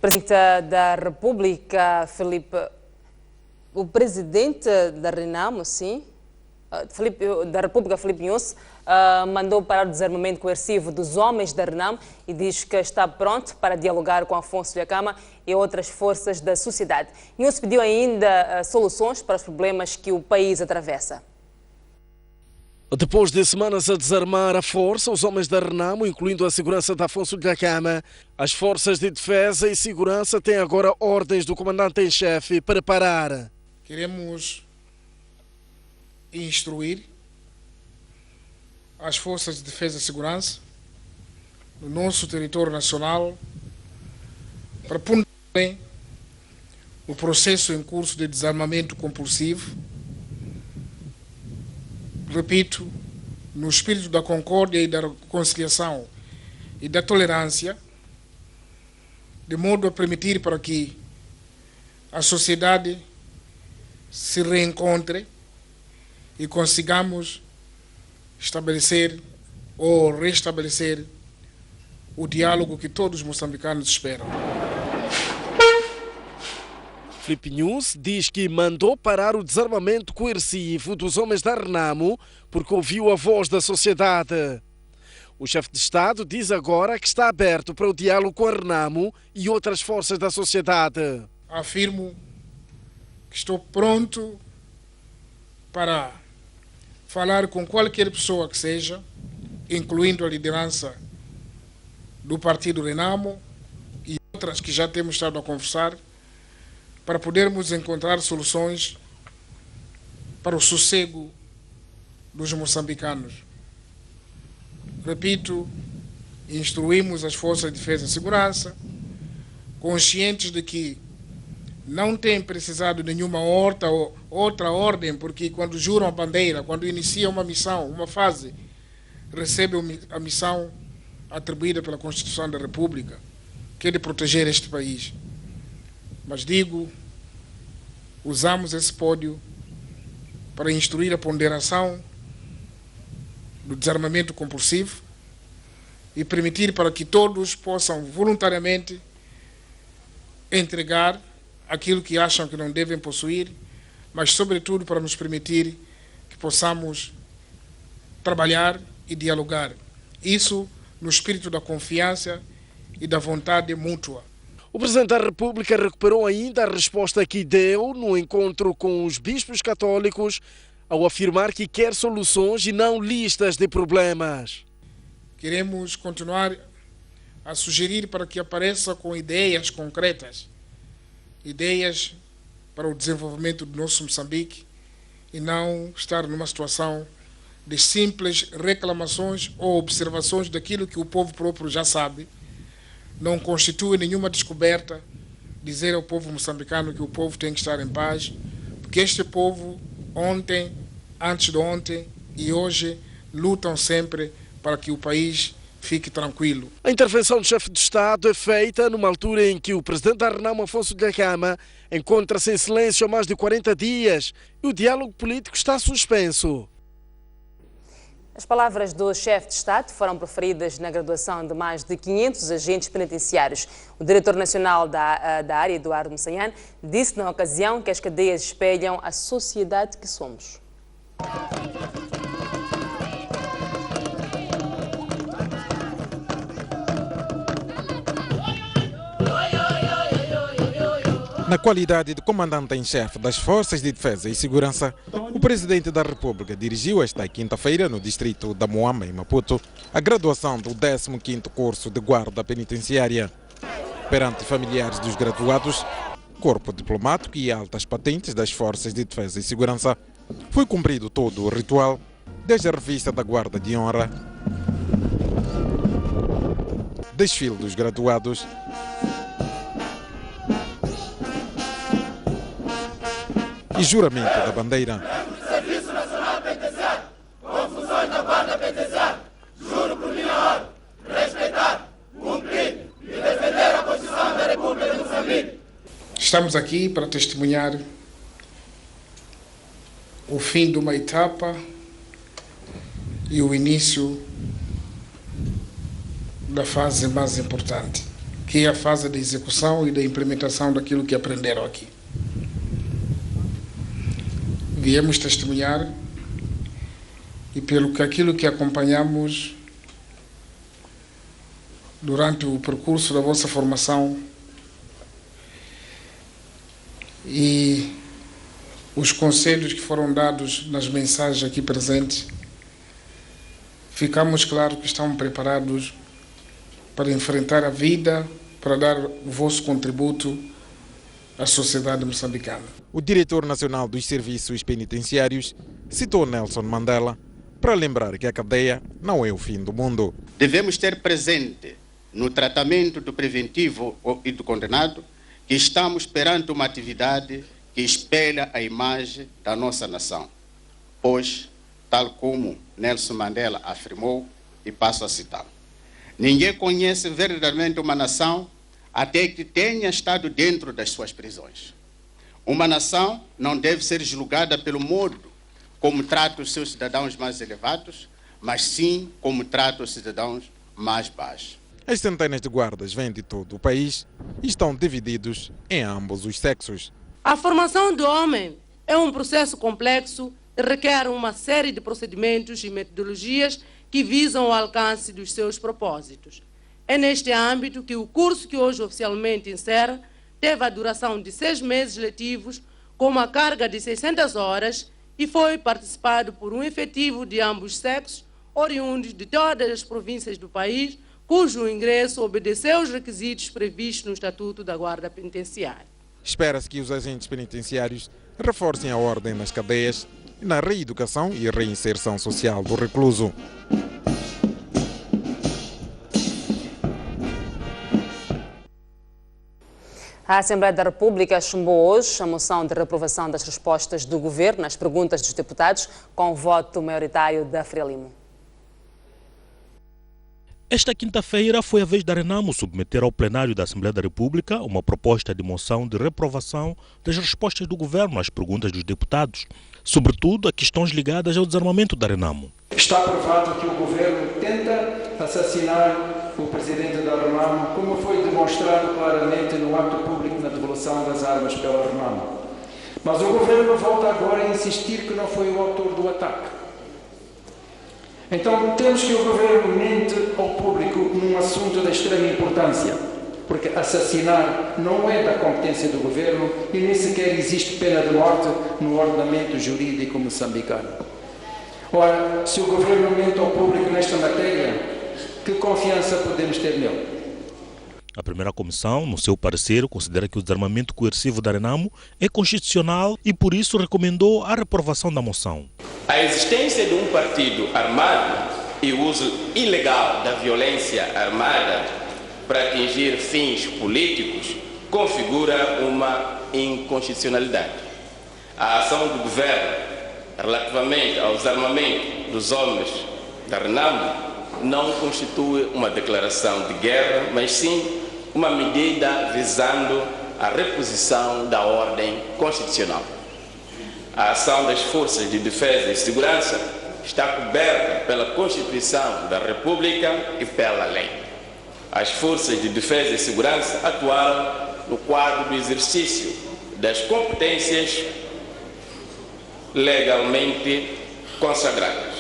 Presidente da República, o presidente da Renamo, da República, Filipe Nyusi, mandou parar o desarmamento coercivo dos homens da Renamo e diz que está pronto para dialogar com Afonso Dhlakama e outras forças da sociedade. Nyusi pediu ainda soluções para os problemas que o país atravessa. Depois de semanas a desarmar a força, os homens da Renamo, incluindo a segurança de Afonso Dhlakama, as forças de defesa e segurança têm agora ordens do comandante-em-chefe para parar. Queremos instruir as forças de defesa e segurança no nosso território nacional para ponderarem o processo em curso de desarmamento compulsivo. Repito, no espírito da concórdia e da reconciliação e da tolerância, de modo a permitir para que a sociedade se reencontre e consigamos estabelecer ou restabelecer o diálogo que todos os moçambicanos esperam. Filipe Nyusi diz que mandou parar o desarmamento coercivo dos homens da Renamo porque ouviu a voz da sociedade. O chefe de Estado diz agora que está aberto para o diálogo com a Renamo e outras forças da sociedade. Afirmo que estou pronto para falar com qualquer pessoa que seja, incluindo a liderança do partido Renamo e outras que já temos estado a conversar, para podermos encontrar soluções para o sossego dos moçambicanos. Repito, instruímos as forças de defesa e segurança, conscientes de que não têm precisado de nenhuma outra ordem, porque quando juram a bandeira, quando iniciam uma missão, uma fase, recebem a missão atribuída pela Constituição da República, que é de proteger este país. Mas digo, usamos esse pódio para instruir a ponderação do desarmamento compulsivo e permitir para que todos possam voluntariamente entregar aquilo que acham que não devem possuir, mas sobretudo para nos permitir que possamos trabalhar e dialogar. Isso no espírito da confiança e da vontade mútua. O Presidente da República recuperou ainda a resposta que deu no encontro com os bispos católicos ao afirmar que quer soluções e não listas de problemas. Queremos continuar a sugerir para que apareça com ideias concretas, ideias para o desenvolvimento do nosso Moçambique e não estar numa situação de simples reclamações ou observações daquilo que o povo próprio já sabe. Não constitui nenhuma descoberta dizer ao povo moçambicano que o povo tem que estar em paz, porque este povo, ontem, antes de ontem e hoje, lutam sempre para que o país fique tranquilo. A intervenção do chefe de Estado é feita numa altura em que o presidente da Renamo, Afonso Dhlakama, encontra-se em silêncio há mais de 40 dias e o diálogo político está suspenso. As palavras do chefe de Estado foram proferidas na graduação de mais de 500 agentes penitenciários. O diretor nacional da área, Eduardo Moçanhane, disse na ocasião que as cadeias espelham a sociedade que somos. Na qualidade de comandante-em-chefe das Forças de Defesa e Segurança, o Presidente da República dirigiu esta quinta-feira, no distrito da Moamba, em Maputo, a graduação do 15º curso de Guarda Penitenciária. Perante familiares dos graduados, corpo diplomático e altas patentes das Forças de Defesa e Segurança, foi cumprido todo o ritual, desde a revista da Guarda de Honra, desfile dos graduados, e juramento da bandeira. Serviço Nacional Penitenciário, com funções da Guarda Penitenciária, juro por minha ordem, respeitar, cumprir e defender a Constituição da República de Moçambique. Estamos aqui para testemunhar o fim de uma etapa e o início da fase mais importante. que é a fase de execução e da implementação daquilo que aprenderam aqui. Viemos testemunhar e pelo que aquilo que acompanhamos durante o percurso da vossa formação e os conselhos que foram dados nas mensagens aqui presentes, ficamos claros que estão preparados para enfrentar a vida, para dar o vosso contributo à sociedade moçambicana. O diretor nacional dos serviços penitenciários citou Nelson Mandela para lembrar que a cadeia não é o fim do mundo. Devemos ter presente no tratamento do preventivo e do condenado que estamos perante uma atividade que espelha a imagem da nossa nação. Pois, tal como Nelson Mandela afirmou, e passo a citar, ninguém conhece verdadeiramente uma nação até que tenha estado dentro das suas prisões. Uma nação não deve ser julgada pelo modo como trata os seus cidadãos mais elevados, mas sim como trata os cidadãos mais baixos. As centenas de guardas vêm de todo o país e estão divididos em ambos os sexos. A formação do homem é um processo complexo e requer uma série de procedimentos e metodologias que visam o alcance dos seus propósitos. É neste âmbito que o curso que hoje oficialmente encerra teve a duração de 6 meses letivos, com uma carga de 600 horas e foi participado por um efetivo de ambos sexos, oriundos de todas as províncias do país, cujo ingresso obedeceu aos requisitos previstos no Estatuto da Guarda Penitenciária. Espera-se que os agentes penitenciários reforcem a ordem nas cadeias e na reeducação e reinserção social do recluso. A Assembleia da República chumbou hoje a moção de reprovação das respostas do Governo às perguntas dos deputados com o voto maioritário da Frelimo. Esta quinta-feira foi a vez da Renamo submeter ao plenário da Assembleia da República uma proposta de moção de reprovação das respostas do Governo às perguntas dos deputados, sobretudo a questões ligadas ao desarmamento da Renamo. Está provado que o Governo tenta assassinar o Presidente da Renamo, como foi demonstrado claramente no ato público na devolução das armas pela Renamo. Mas o Governo volta agora a insistir que não foi o autor do ataque. Então, temos que o Governo mente ao público num assunto de extrema importância, porque assassinar não é da competência do Governo e nem sequer existe pena de morte no ordenamento jurídico moçambicano. Ora, se o Governo mente ao público nesta matéria, que confiança podemos ter nele? A primeira comissão, no seu parecer, considera que o desarmamento coercivo da Renamo é constitucional e, por isso, recomendou a reprovação da moção. A existência de um partido armado e o uso ilegal da violência armada para atingir fins políticos configura uma inconstitucionalidade. A ação do governo relativamente ao desarmamento dos homens da Renamo não constitui uma declaração de guerra, mas sim uma medida visando a reposição da ordem constitucional. A ação das Forças de Defesa e Segurança está coberta pela Constituição da República e pela lei. As Forças de Defesa e Segurança atuaram no quadro do exercício das competências legalmente consagradas.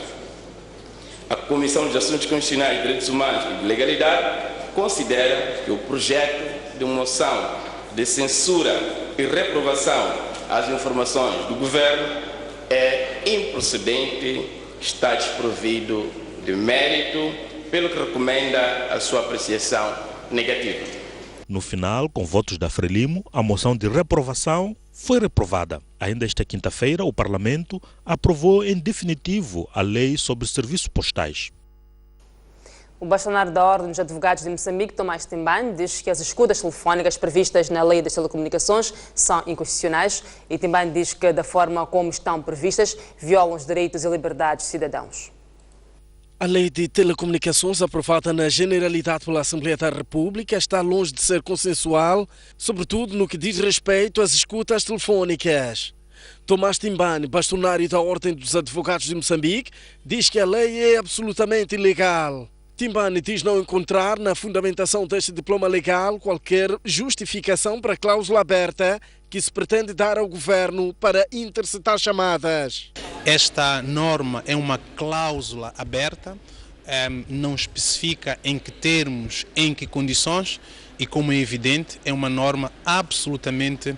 A Comissão dos Assuntos Constitucionais, Direitos Humanos e de Legalidade considera que o projeto de moção de censura e reprovação às informações do Governo é improcedente, está desprovido de mérito, pelo que recomenda a sua apreciação negativa. No final, com votos da Frelimo, a moção de reprovação foi reprovada. Ainda esta quinta-feira, o Parlamento aprovou em definitivo a lei sobre serviços postais. O bastonário da Ordem dos Advogados de Moçambique, Tomás Timbane, diz que as escutas telefónicas previstas na Lei das Telecomunicações são inconstitucionais e Timbane diz que, da forma como estão previstas, violam os direitos e liberdades dos cidadãos. A Lei de Telecomunicações, aprovada na Generalidade pela Assembleia da República, está longe de ser consensual, sobretudo no que diz respeito às escutas telefónicas. Tomás Timbane, bastonário da Ordem dos Advogados de Moçambique, diz que a lei é absolutamente ilegal. Timbani diz não encontrar na fundamentação deste diploma legal qualquer justificação para a cláusula aberta que se pretende dar ao governo para interceptar chamadas. Esta norma é uma cláusula aberta, não especifica em que termos, em que condições e, como é evidente, é uma norma absolutamente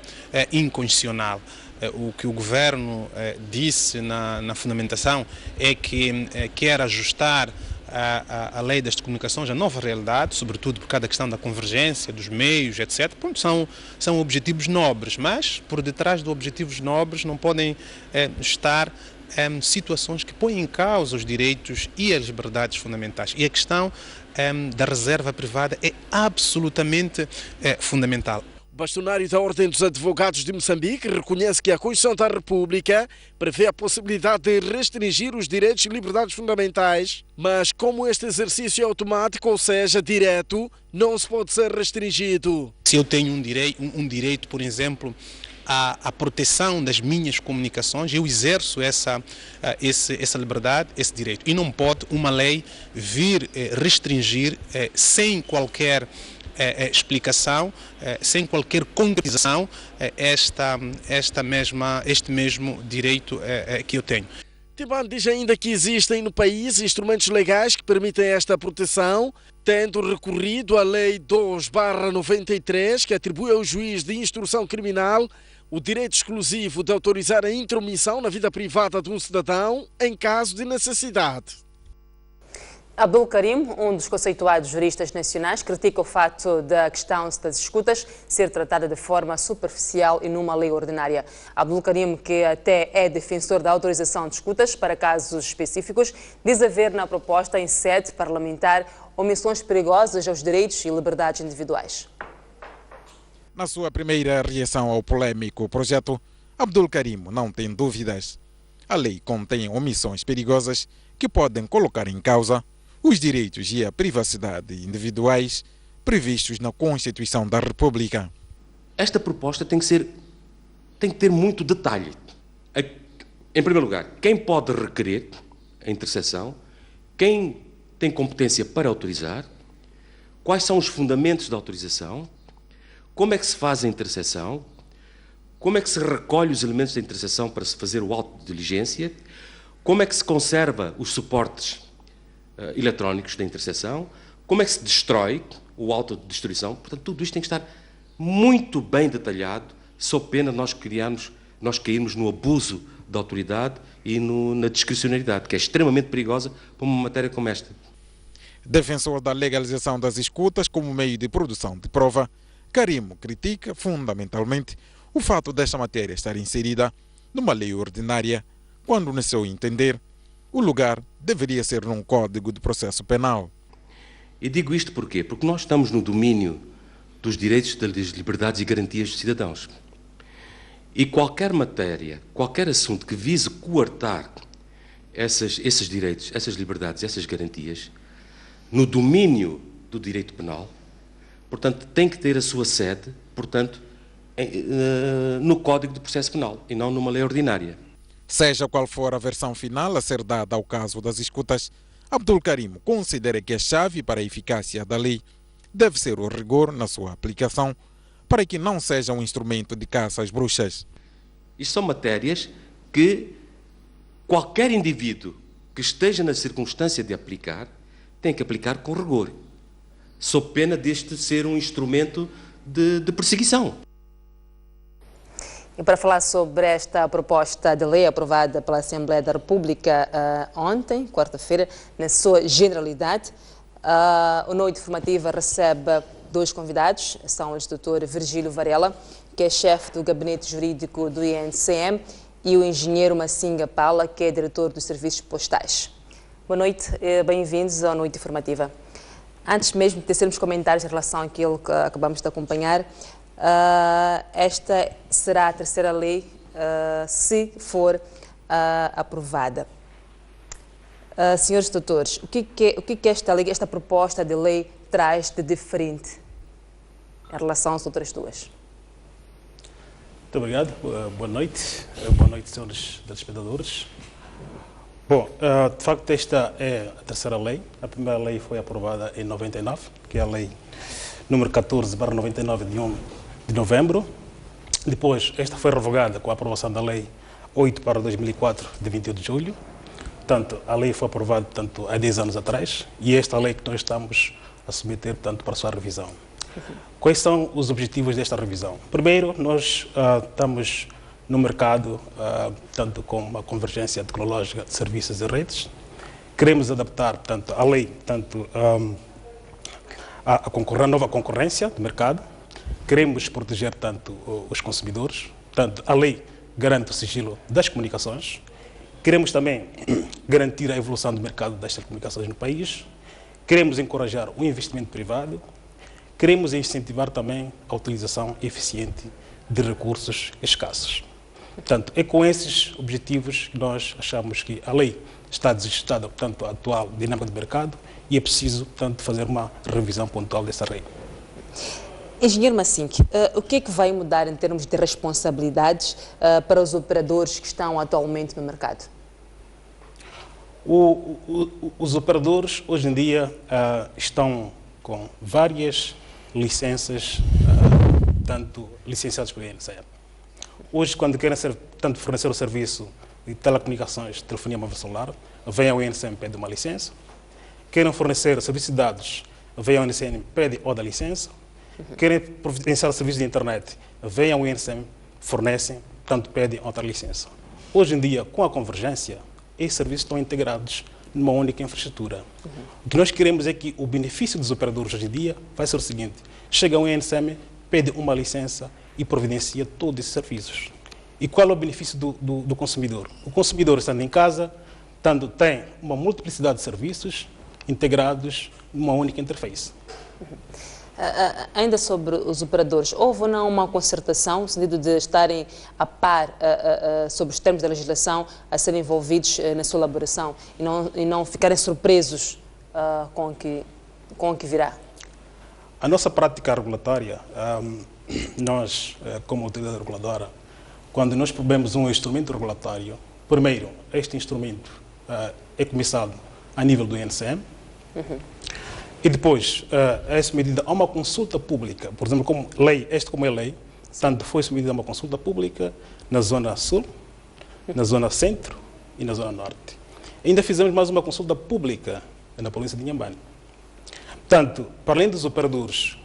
inconstitucional. O que o governo disse na fundamentação é que quer ajustar a lei das comunicações à nova realidade, sobretudo por causa da questão da convergência, dos meios, etc. Pronto, são objetivos nobres, mas por detrás de objetivos nobres não podem estar situações que põem em causa os direitos e as liberdades fundamentais. E a questão da reserva privada é absolutamente fundamental. O bastonário da Ordem dos Advogados de Moçambique reconhece que a Constituição da República prevê a possibilidade de restringir os direitos e liberdades fundamentais, mas como este exercício é automático, ou seja, direto, não se pode ser restringido. Se eu tenho um direito, por exemplo, à proteção das minhas comunicações, eu exerço essa liberdade, esse direito. E não pode uma lei vir restringir sem qualquer explicação, sem qualquer concretização, este mesmo direito que eu tenho. Timbani diz ainda que existem no país instrumentos legais que permitem esta proteção, tendo recorrido à Lei 2/93, que atribui ao juiz de instrução criminal o direito exclusivo de autorizar a intromissão na vida privada de um cidadão em caso de necessidade. Abdul Karim, um dos conceituados juristas nacionais, critica o facto da questão das escutas ser tratada de forma superficial e numa lei ordinária. Abdul Karim, que até é defensor da autorização de escutas para casos específicos, diz haver na proposta em sede parlamentar omissões perigosas aos direitos e liberdades individuais. Na sua primeira reação ao polêmico projeto, Abdul Karim não tem dúvidas. A lei contém omissões perigosas que podem colocar em causa os direitos e a privacidade individuais previstos na Constituição da República. Esta proposta tem que ter muito detalhe. Em primeiro lugar, quem pode requerer a interseção, quem tem competência para autorizar, quais são os fundamentos da autorização, como é que se faz a interseção, como é que se recolhe os elementos da interseção para se fazer o auto de diligência, como é que se conserva os suportes eletrónicos da interseção, como é que se destrói o auto de destruição. Portanto, tudo isto tem que estar muito bem detalhado, sob pena de nós cairmos no abuso da autoridade e na discricionariedade, que é extremamente perigosa para uma matéria como esta. Defensor da legalização das escutas como meio de produção de prova, Karim critica fundamentalmente o fato desta matéria estar inserida numa lei ordinária, quando, no seu entender, o lugar deveria ser num Código de Processo Penal. E digo isto porquê? Porque nós estamos no domínio dos direitos, das liberdades e garantias dos cidadãos. E qualquer matéria, qualquer assunto que vise coartar esses direitos, essas liberdades, essas garantias, no domínio do direito penal, portanto, tem que ter a sua sede, portanto, no Código de Processo Penal e não numa lei ordinária. Seja qual for a versão final a ser dada ao caso das escutas, Abdul Karim considera que a chave para a eficácia da lei deve ser o rigor na sua aplicação, para que não seja um instrumento de caça às bruxas. Isto são matérias que qualquer indivíduo que esteja na circunstância de aplicar tem que aplicar com rigor, sob pena deste ser um instrumento de perseguição. E para falar sobre esta proposta de lei aprovada pela Assembleia da República ontem, quarta-feira, na sua generalidade, o Noite Informativa recebe dois convidados. São o Dr. Virgílio Varela, que é chefe do Gabinete Jurídico do INCM, e o engenheiro Massinga Paula, que é diretor dos Serviços Postais. Boa noite, bem-vindos à Noite Informativa. Antes mesmo de tecermos comentários em relação àquilo que acabamos de acompanhar, esta será a terceira lei, se for aprovada. Senhores doutores, o que esta lei, esta proposta de lei traz de diferente em relação às outras duas? Muito obrigado. Boa noite, senhores telespectadores. Bom, de facto esta é a terceira lei. A primeira lei foi aprovada em 99, que é a lei número 14/99 de 1 de novembro. Depois, esta foi revogada com a aprovação da lei 8/2004 de 28 de julho. Portanto, a lei foi aprovada há 10 anos atrás e esta lei que nós estamos a submeter para a sua revisão. Quais são os objetivos desta revisão? Primeiro, nós estamos no mercado, tanto com uma convergência tecnológica de serviços e redes. Queremos adaptar a lei, a nova concorrência do mercado. Queremos proteger os consumidores. Portanto, a lei garante o sigilo das comunicações. Queremos também garantir a evolução do mercado das telecomunicações no país. Queremos encorajar o investimento privado. Queremos incentivar também a utilização eficiente de recursos escassos. Portanto, é com esses objetivos que nós achamos que a lei está desajustada, portanto, à atual dinâmica do mercado e é preciso, portanto, fazer uma revisão pontual dessa lei. Engenheiro Massinque, o que é que vai mudar em termos de responsabilidades para os operadores que estão atualmente no mercado? Os operadores, hoje em dia, estão com várias licenças, tanto licenciados pelo INSM. Hoje, quando querem fornecer o serviço de telecomunicações, de telefonia móvel celular, vêm ao INSM e pedem uma licença. Querem fornecer o serviço de dados, vêm ao INSM e pedem outra licença. Querem providenciar o serviço de internet, vêm ao INSM, fornecem, portanto, pedem outra licença. Hoje em dia, com a convergência, esses serviços estão integrados numa única infraestrutura. O que nós queremos é que o benefício dos operadores hoje em dia vai ser o seguinte: chega ao INSM, pede uma licença e providencia todos esses serviços. E qual é o benefício do consumidor? O consumidor, estando em casa, tem uma multiplicidade de serviços integrados numa única interface. Ainda sobre os operadores, houve ou não uma concertação no sentido de estarem a par sobre os termos da legislação a serem envolvidos na sua elaboração e não ficarem surpresos com o que virá? A nossa prática regulatória, nós, como autoridade reguladora, quando nós promovemos um instrumento regulatório, primeiro, este instrumento é comissado a nível do INSM, e depois, essa medida há uma consulta pública, por exemplo, como é lei, tanto foi submetida a uma consulta pública na Zona Sul, na Zona Centro e na Zona Norte. Ainda fizemos mais uma consulta pública na província de Inhambane. Portanto, para além dos operadores,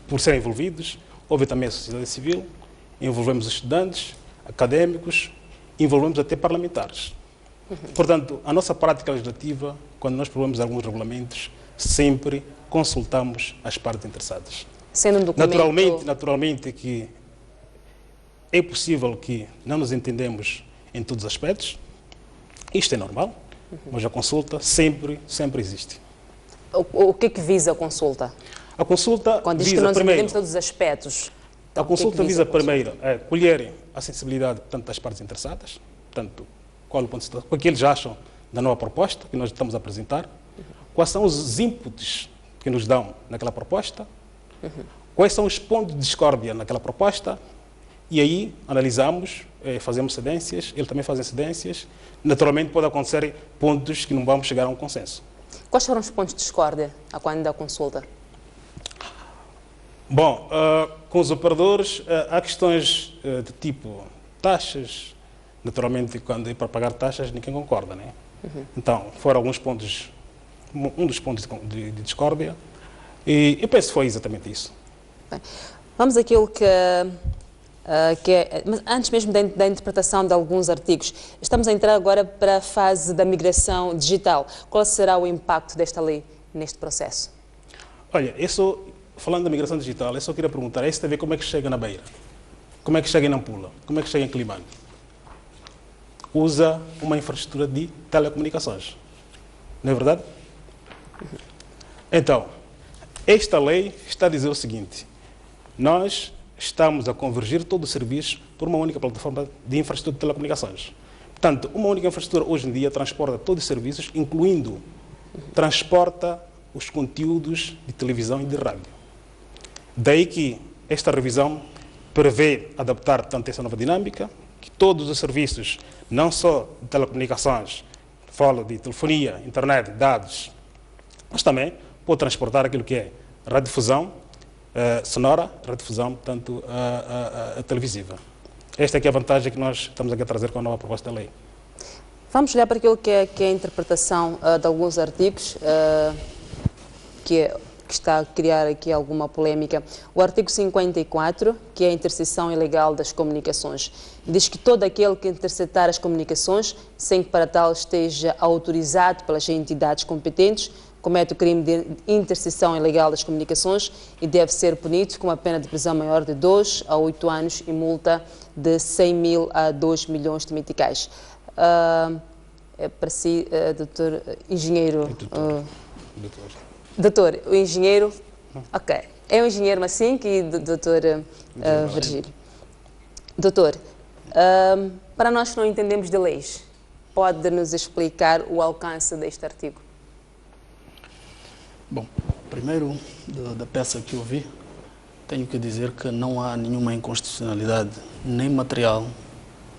por serem envolvidos, houve também a sociedade civil, envolvemos estudantes, académicos, envolvemos até parlamentares. Portanto, a nossa prática legislativa, quando nós promovemos alguns regulamentos, sempre consultamos as partes interessadas. Sendo um documento... Naturalmente que é possível que não nos entendemos em todos os aspectos, isto é normal, mas a consulta sempre existe. O que é que visa a consulta? A consulta quando diz que não nos entendemos todos os aspectos. A consulta visa primeiro colher a sensibilidade das partes interessadas, portanto, qual o ponto de situação, o que eles acham da nova proposta que nós estamos a apresentar, quais são os inputs que nos dão naquela proposta, quais são os pontos de discórdia naquela proposta, e aí analisamos, fazemos cedências, eles também fazem cedências. Naturalmente pode acontecer pontos que não vamos chegar a um consenso. Quais foram os pontos de discórdia a quando da consulta? Bom, com os operadores há questões de tipo taxas. Naturalmente, quando é para pagar taxas, ninguém concorda, né? Então, foram alguns pontos, um dos pontos de discórdia, e eu penso que foi exatamente isso. Bem, vamos àquilo que é... Mas antes mesmo da interpretação de alguns artigos, estamos a entrar agora para a fase da migração digital. Qual será o impacto desta lei neste processo? Olha, falando da migração digital, eu só queria perguntar, isso tem a ver como é que chega na Beira? Como é que chega em Nampula? Como é que chega em Climane? Usa uma infraestrutura de telecomunicações. Não é verdade? Então, esta lei está a dizer o seguinte: nós estamos a convergir todo o serviço por uma única plataforma de infraestrutura de telecomunicações. Portanto, uma única infraestrutura hoje em dia transporta todos os serviços, incluindo transporta os conteúdos de televisão e de rádio. Daí que esta revisão prevê adaptar tanto essa nova dinâmica, que todos os serviços, não só de telecomunicações, falo de telefonia, internet, dados, mas também pode transportar aquilo que é radiodifusão sonora, radiodifusão, portanto, televisiva. Esta é que é a vantagem que nós estamos aqui a trazer com a nova proposta de lei. Vamos olhar para aquilo que é a interpretação de alguns artigos que está a criar aqui alguma polémica. O artigo 54, que é a interseção ilegal das comunicações, diz que todo aquele que interceptar as comunicações, sem que para tal esteja autorizado pelas entidades competentes, comete o crime de interseção ilegal das comunicações e deve ser punido com uma pena de prisão maior de 2 a 8 anos e multa de 100 mil a 2 milhões de meticais. É para si, doutor engenheiro... Doutor, o engenheiro... Ok. É o engenheiro Massinque e o doutor Virgílio. Doutor, para nós que não entendemos de leis, pode nos explicar o alcance deste artigo? Bom, primeiro, da peça que eu vi, tenho que dizer que não há nenhuma inconstitucionalidade, nem material,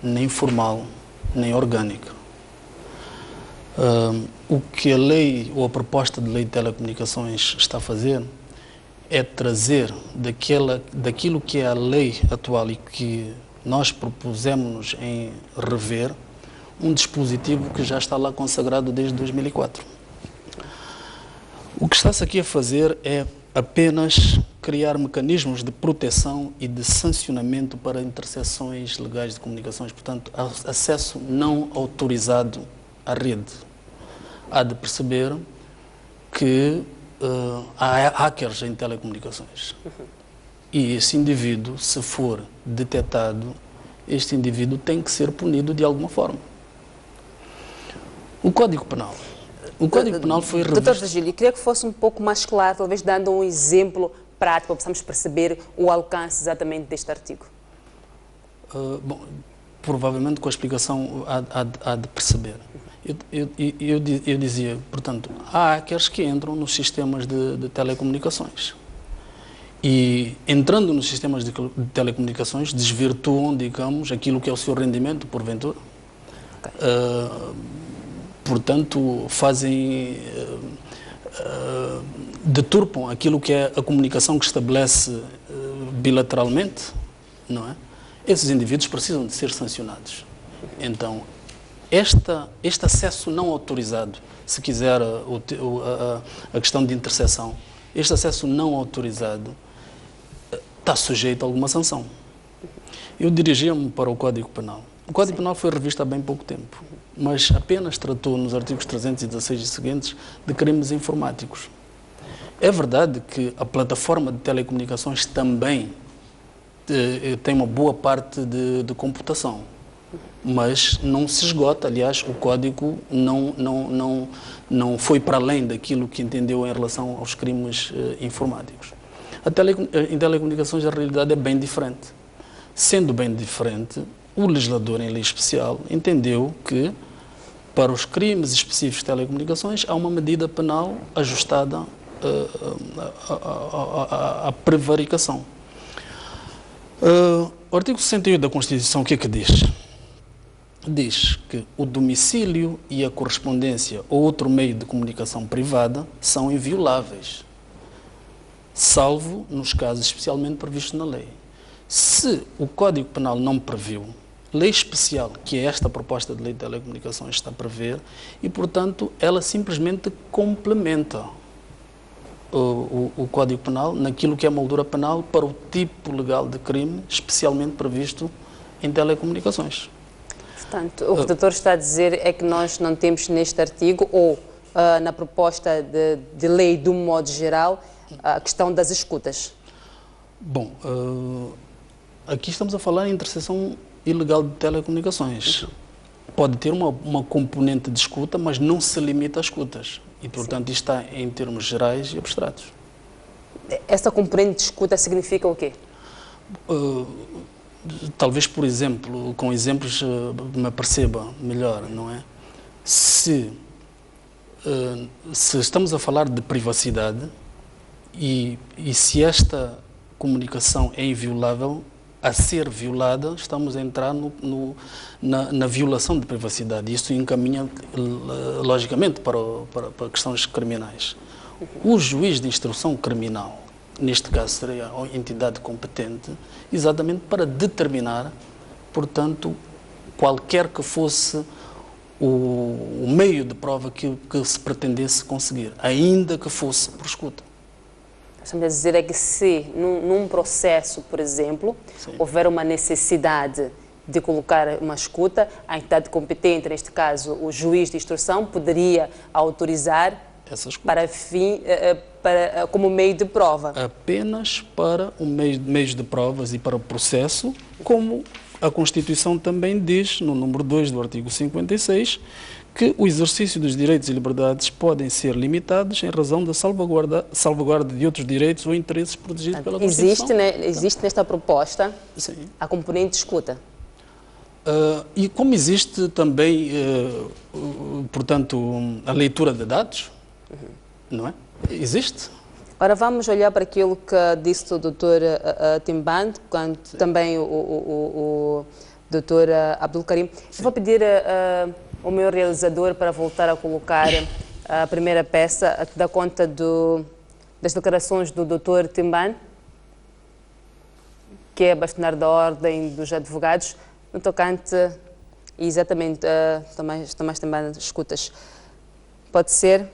nem formal, nem orgânica. O que a lei ou a proposta de lei de telecomunicações está a fazer é trazer daquilo que é a lei atual e que nós propusemos em rever, um dispositivo que já está lá consagrado desde 2004. O que está-se aqui a fazer é apenas criar mecanismos de proteção e de sancionamento para interseções legais de comunicações, portanto, acesso não autorizado à rede. Há de perceber que há hackers em telecomunicações. E esse indivíduo, se for detectado, este indivíduo tem que ser punido de alguma forma. O Código Penal. O Código Penal foi revisto... Doutor Virgílio, queria que fosse um pouco mais claro, talvez dando um exemplo prático, para possamos perceber o alcance exatamente deste artigo. Bom, provavelmente com a explicação há de perceber. Eu dizia, portanto, há hackers que entram nos sistemas de telecomunicações e, entrando nos sistemas de telecomunicações, desvirtuam, digamos, aquilo que é o seu rendimento, porventura. Okay. Portanto, deturpam aquilo que é a comunicação que estabelece bilateralmente, não é? Esses indivíduos precisam de ser sancionados. Então, este acesso não autorizado, se quiser a questão de interseção, este acesso não autorizado está sujeito a alguma sanção. Eu dirigia-me para o Código Penal. O Código Penal foi revisto há bem pouco tempo, mas apenas tratou nos artigos 316 e seguintes de crimes informáticos. É verdade que a plataforma de telecomunicações também tem uma boa parte de computação, mas não se esgota. Aliás, o Código não foi para além daquilo que entendeu em relação aos crimes informáticos. Em telecomunicações a realidade é bem diferente. Sendo bem diferente, o legislador em lei especial entendeu que para os crimes específicos de telecomunicações há uma medida penal ajustada à prevaricação. O artigo 68 da Constituição, o que é que diz? Diz que o domicílio e a correspondência ou outro meio de comunicação privada são invioláveis, salvo nos casos especialmente previstos na lei. Se o Código Penal não previu, lei especial, que é esta proposta de lei de telecomunicações, está a prever, e, portanto, ela simplesmente complementa o Código Penal naquilo que é a moldura penal para o tipo legal de crime especialmente previsto em telecomunicações. Portanto, o que o doutor está a dizer é que nós não temos neste artigo, ou na proposta de lei de um modo geral, a questão das escutas. Bom, aqui estamos a falar em interseção ilegal de telecomunicações. Pode ter uma componente de escuta, mas não se limita a escutas. E, portanto, isto está em termos gerais e abstratos. Essa componente de escuta significa o quê? Talvez, por exemplo, com exemplos me perceba melhor, não é? Se estamos a falar de privacidade e se esta comunicação é inviolável, a ser violada, estamos a entrar na violação de privacidade. Isso encaminha, logicamente, para questões criminais. O juiz de instrução criminal, neste caso seria a entidade competente, exatamente para determinar, portanto, qualquer que fosse o meio de prova que se pretendesse conseguir, ainda que fosse por escuta. Estamos a dizer é que se num processo, por exemplo, houver uma necessidade de colocar uma escuta, a entidade competente, neste caso o juiz de instrução, poderia autorizar como meio de prova. Apenas para o meio de provas e para o processo, como a Constituição também diz, no número 2 do artigo 56, que o exercício dos direitos e liberdades podem ser limitados em razão da salvaguarda de outros direitos ou interesses protegidos pela Constituição. Existe nesta proposta a componente de escuta? E como existe também, portanto, a leitura de dados, não é? Existe. Ora, vamos olhar para aquilo que disse o Dr. Timbane, quando também o Dr. Abdul Karim. Eu vou pedir ao meu realizador para voltar a colocar a primeira peça, a que dá conta das declarações do Dr. Timbane, que é bastonário da Ordem dos Advogados, no tocante, exatamente, Tomás Timbane, escutas. Pode ser?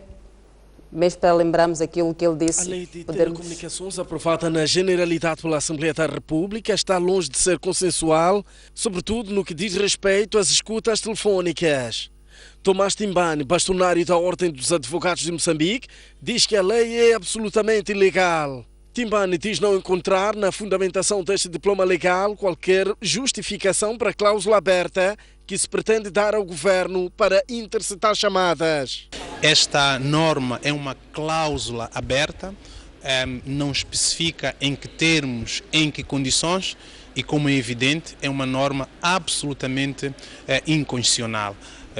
Mesmo para lembrarmos aquilo que ele disse. A lei de telecomunicações aprovada na Generalidade pela Assembleia da República está longe de ser consensual, sobretudo no que diz respeito às escutas telefónicas. Tomás Timbane, bastonário da Ordem dos Advogados de Moçambique, diz que a lei é absolutamente ilegal. Timbane diz não encontrar na fundamentação deste diploma legal qualquer justificação para a cláusula aberta que se pretende dar ao governo para interceptar chamadas. Esta norma é uma cláusula aberta, não especifica em que termos, em que condições e, como é evidente, é uma norma absolutamente inconstitucional.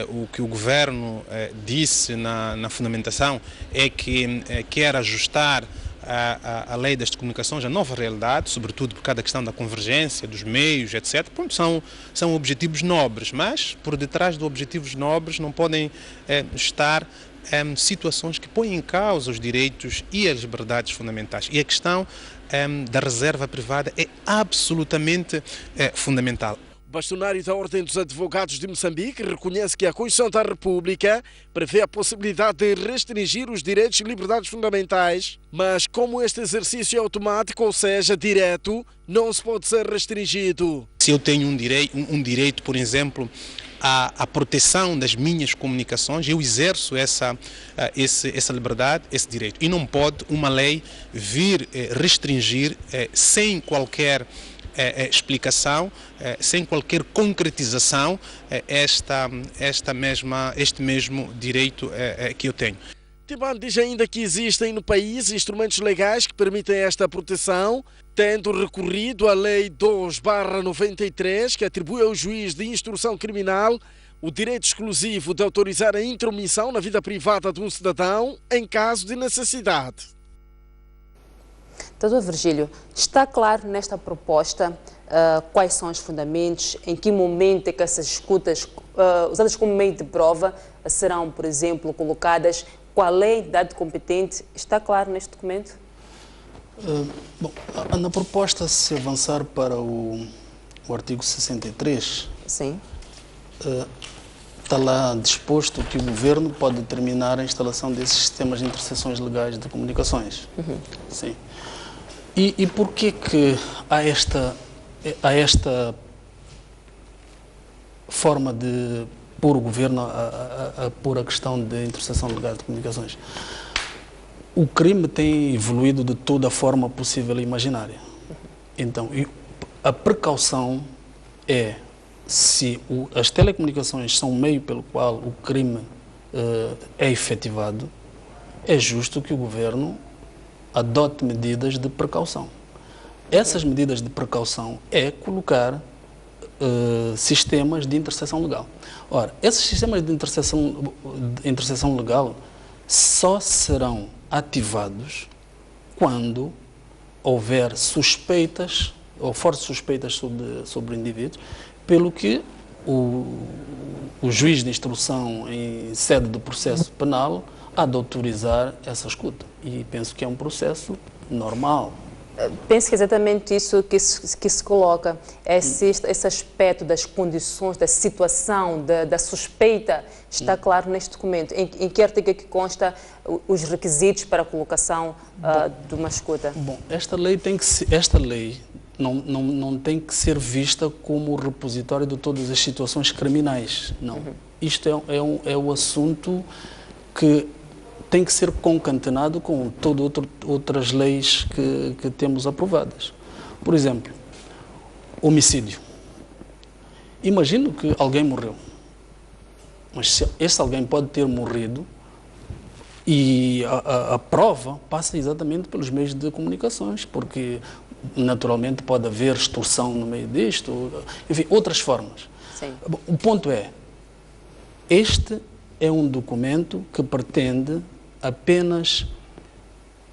O que o governo disse na fundamentação é que quer ajustar a lei das comunicações à nova realidade, sobretudo por causa da questão da convergência, dos meios, etc. Pronto, são objetivos nobres, mas por detrás de objetivos nobres não podem estar situações que põem em causa os direitos e as liberdades fundamentais. E a questão da reserva privada é absolutamente fundamental. O bastonário da Ordem dos Advogados de Moçambique reconhece que a Constituição da República prevê a possibilidade de restringir os direitos e liberdades fundamentais, mas como este exercício é automático, ou seja, direto, não se pode ser restringido. Se eu tenho um direito, por exemplo, à proteção das minhas comunicações, eu exerço essa liberdade, esse direito. E não pode uma lei vir restringir sem qualquer explicação, sem qualquer concretização, este mesmo direito que eu tenho. Timbane diz ainda que existem no país instrumentos legais que permitem esta proteção, tendo recorrido à Lei 2/93, que atribui ao juiz de instrução criminal o direito exclusivo de autorizar a intromissão na vida privada de um cidadão em caso de necessidade. Doutor Virgílio, está claro nesta proposta quais são os fundamentos, em que momento é que essas escutas usadas como meio de prova serão, por exemplo, colocadas, qual é a entidade competente? Está claro neste documento? Na proposta, se avançar para o artigo 63, sim. Está lá disposto que o governo pode determinar a instalação desses sistemas de interseções legais de comunicações. Sim. E por que há esta forma de pôr o governo a pôr a questão de interseção legal de comunicações? O crime tem evoluído de toda a forma possível e imaginária. Então, a precaução é, se as telecomunicações são o meio pelo qual o crime é efetivado, é justo que o governo adote medidas de precaução. Essas medidas de precaução é colocar sistemas de interseção legal. Ora, esses sistemas de interseção legal só serão ativados quando houver suspeitas ou fortes suspeitas sobre o indivíduo, pelo que o juiz de instrução em sede do processo penal há de autorizar essa escuta. E penso que é um processo normal. Penso que é exatamente isso que se coloca, esse aspecto das condições, da situação, da suspeita, está claro neste documento. Em que artigo é que consta os requisitos para a colocação de uma escuta? Bom, esta lei não tem que ser vista como o repositório de todas as situações criminais, não. Isto é o assunto que tem que ser concatenado com todas outras leis que temos aprovadas. Por exemplo, homicídio. Imagino que alguém morreu, mas se esse alguém pode ter morrido e a prova passa exatamente pelos meios de comunicações, porque naturalmente pode haver extorsão no meio disto, enfim, outras formas. Sim. O ponto é, este é um documento que pretende apenas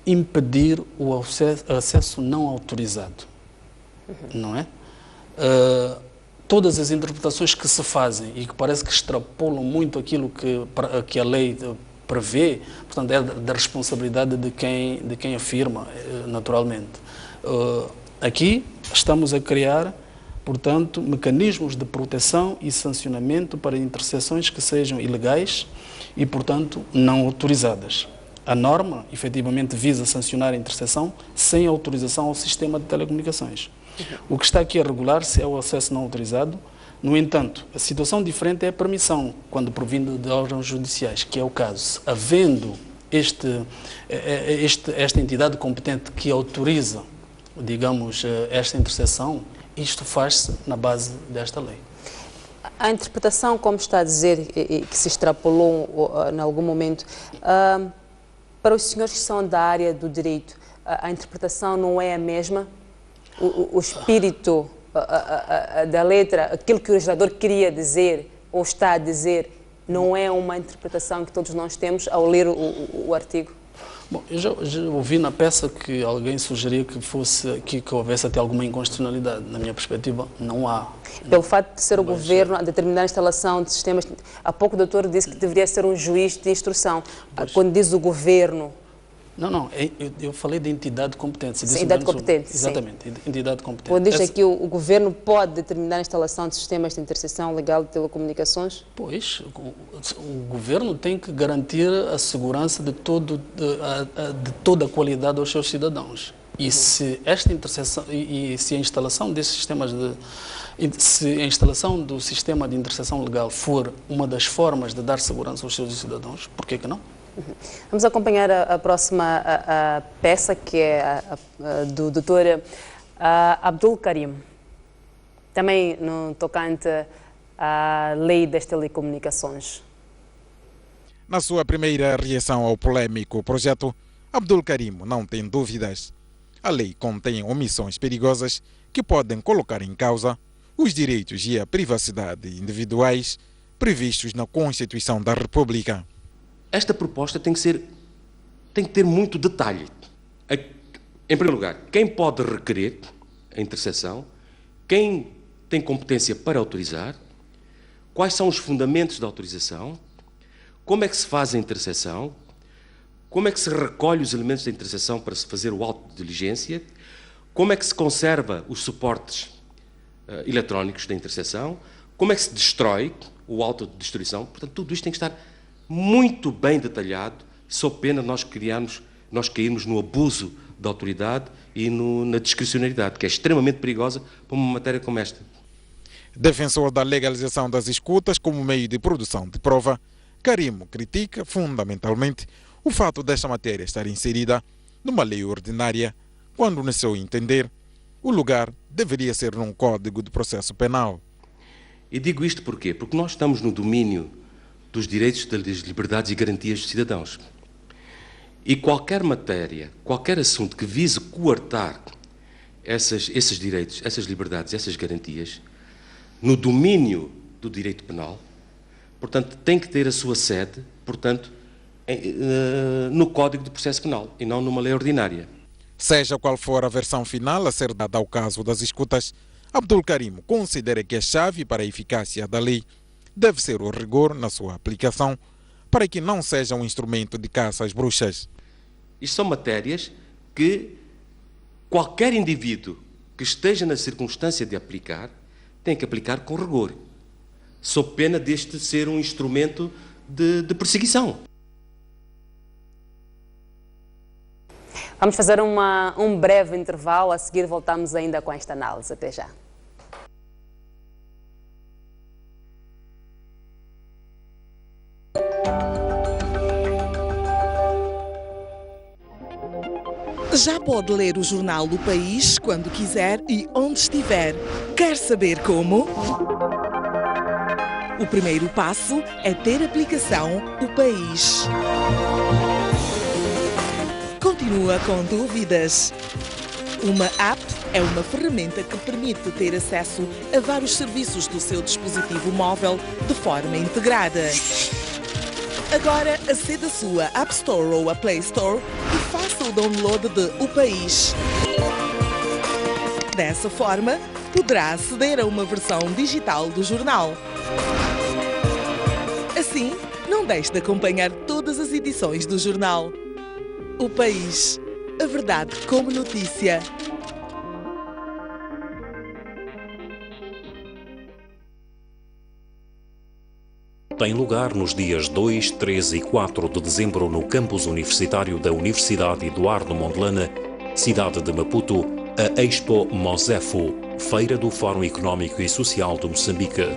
impedir o acesso não autorizado, não é? Todas as interpretações que se fazem e que parece que extrapolam muito aquilo que a lei prevê, portanto, é da responsabilidade de quem afirma, naturalmente. Aqui estamos a criar, portanto, mecanismos de proteção e sancionamento para interseções que sejam ilegais e, portanto, não autorizadas. A norma, efetivamente, visa sancionar a interseção sem autorização ao sistema de telecomunicações. O que está aqui a regular-se é o acesso não autorizado. No entanto, a situação diferente é a permissão, quando provindo de órgãos judiciais, que é o caso. Havendo esta entidade competente que autoriza, digamos, esta interseção, isto faz-se na base desta lei. A interpretação, como está a dizer, que se extrapolou em algum momento, para os senhores que são da área do direito, a interpretação não é a mesma? O espírito da letra, aquilo que o legislador queria dizer ou está a dizer, não é uma interpretação que todos nós temos ao ler o artigo? Bom, eu já ouvi na peça que alguém sugeria que houvesse até alguma inconstitucionalidade. Na minha perspectiva, não há. Pelo fato de ser o governo a determinar a instalação de sistemas... Há pouco o doutor disse que deveria ser um juiz de instrução. Pois. Quando diz o governo... Não, eu falei de entidade competente. Sim, entidade competente, exatamente, sim. Entidade competente. Quando diz aqui o governo pode determinar a instalação de sistemas de interseção legal de telecomunicações? Pois, o governo tem que garantir a segurança de toda a qualidade aos seus cidadãos. E se esta interseção se a instalação desses sistemas se a instalação do sistema de interseção legal for uma das formas de dar segurança aos seus cidadãos, por que não? Vamos acompanhar a próxima peça, que é do Dr. Abdul Karim, também no tocante à lei das telecomunicações. Na sua primeira reação ao polêmico projeto, Abdul Karim não tem dúvidas. A lei contém omissões perigosas que podem colocar em causa os direitos e a privacidade individuais previstos na Constituição da República. Esta proposta tem que ter muito detalhe. Em primeiro lugar, quem pode requerer a interseção, quem tem competência para autorizar, quais são os fundamentos da autorização, como é que se faz a interseção, como é que se recolhe os elementos da interseção para se fazer o auto de diligência, como é que se conserva os suportes eletrónicos da interseção, como é que se destrói o auto de destruição. Portanto, tudo isto tem que estar muito bem detalhado, sob pena de nós cairmos no abuso da autoridade e na discricionariedade, que é extremamente perigosa para uma matéria como esta. Defensor da legalização das escutas como meio de produção de prova, Karim critica fundamentalmente o fato desta matéria estar inserida numa lei ordinária, quando, no seu entender, o lugar deveria ser num Código de Processo Penal. E digo isto porquê? Porque nós estamos no domínio dos direitos, das liberdades e garantias dos cidadãos. E qualquer matéria, qualquer assunto que vise coartar esses direitos, essas liberdades, essas garantias, no domínio do direito penal, portanto, tem que ter a sua sede, portanto, no Código de Processo Penal e não numa lei ordinária. Seja qual for a versão final a ser dada ao caso das escutas, Abdul Karim considera que a chave para a eficácia da lei deve ser o rigor na sua aplicação, para que não seja um instrumento de caça às bruxas. Isto são matérias que qualquer indivíduo que esteja na circunstância de aplicar tem que aplicar com rigor, sob pena deste ser um instrumento de perseguição. Vamos fazer um breve intervalo, a seguir voltamos ainda com esta análise. Até já. Já pode ler o jornal O País quando quiser e onde estiver. Quer saber como? O primeiro passo é ter a aplicação O País. Continua com dúvidas? Uma app é uma ferramenta que permite ter acesso a vários serviços do seu dispositivo móvel de forma integrada. Agora aceda à sua App Store ou a Play Store e faça o download de O País. Dessa forma, poderá aceder a uma versão digital do jornal. Assim, não deixe de acompanhar todas as edições do jornal. O País, a verdade como notícia. Tem lugar nos dias 2, 3 e 4 de dezembro no campus universitário da Universidade Eduardo Mondlane, cidade de Maputo, a Expo Mosefo, Feira do Fórum Económico e Social de Moçambique.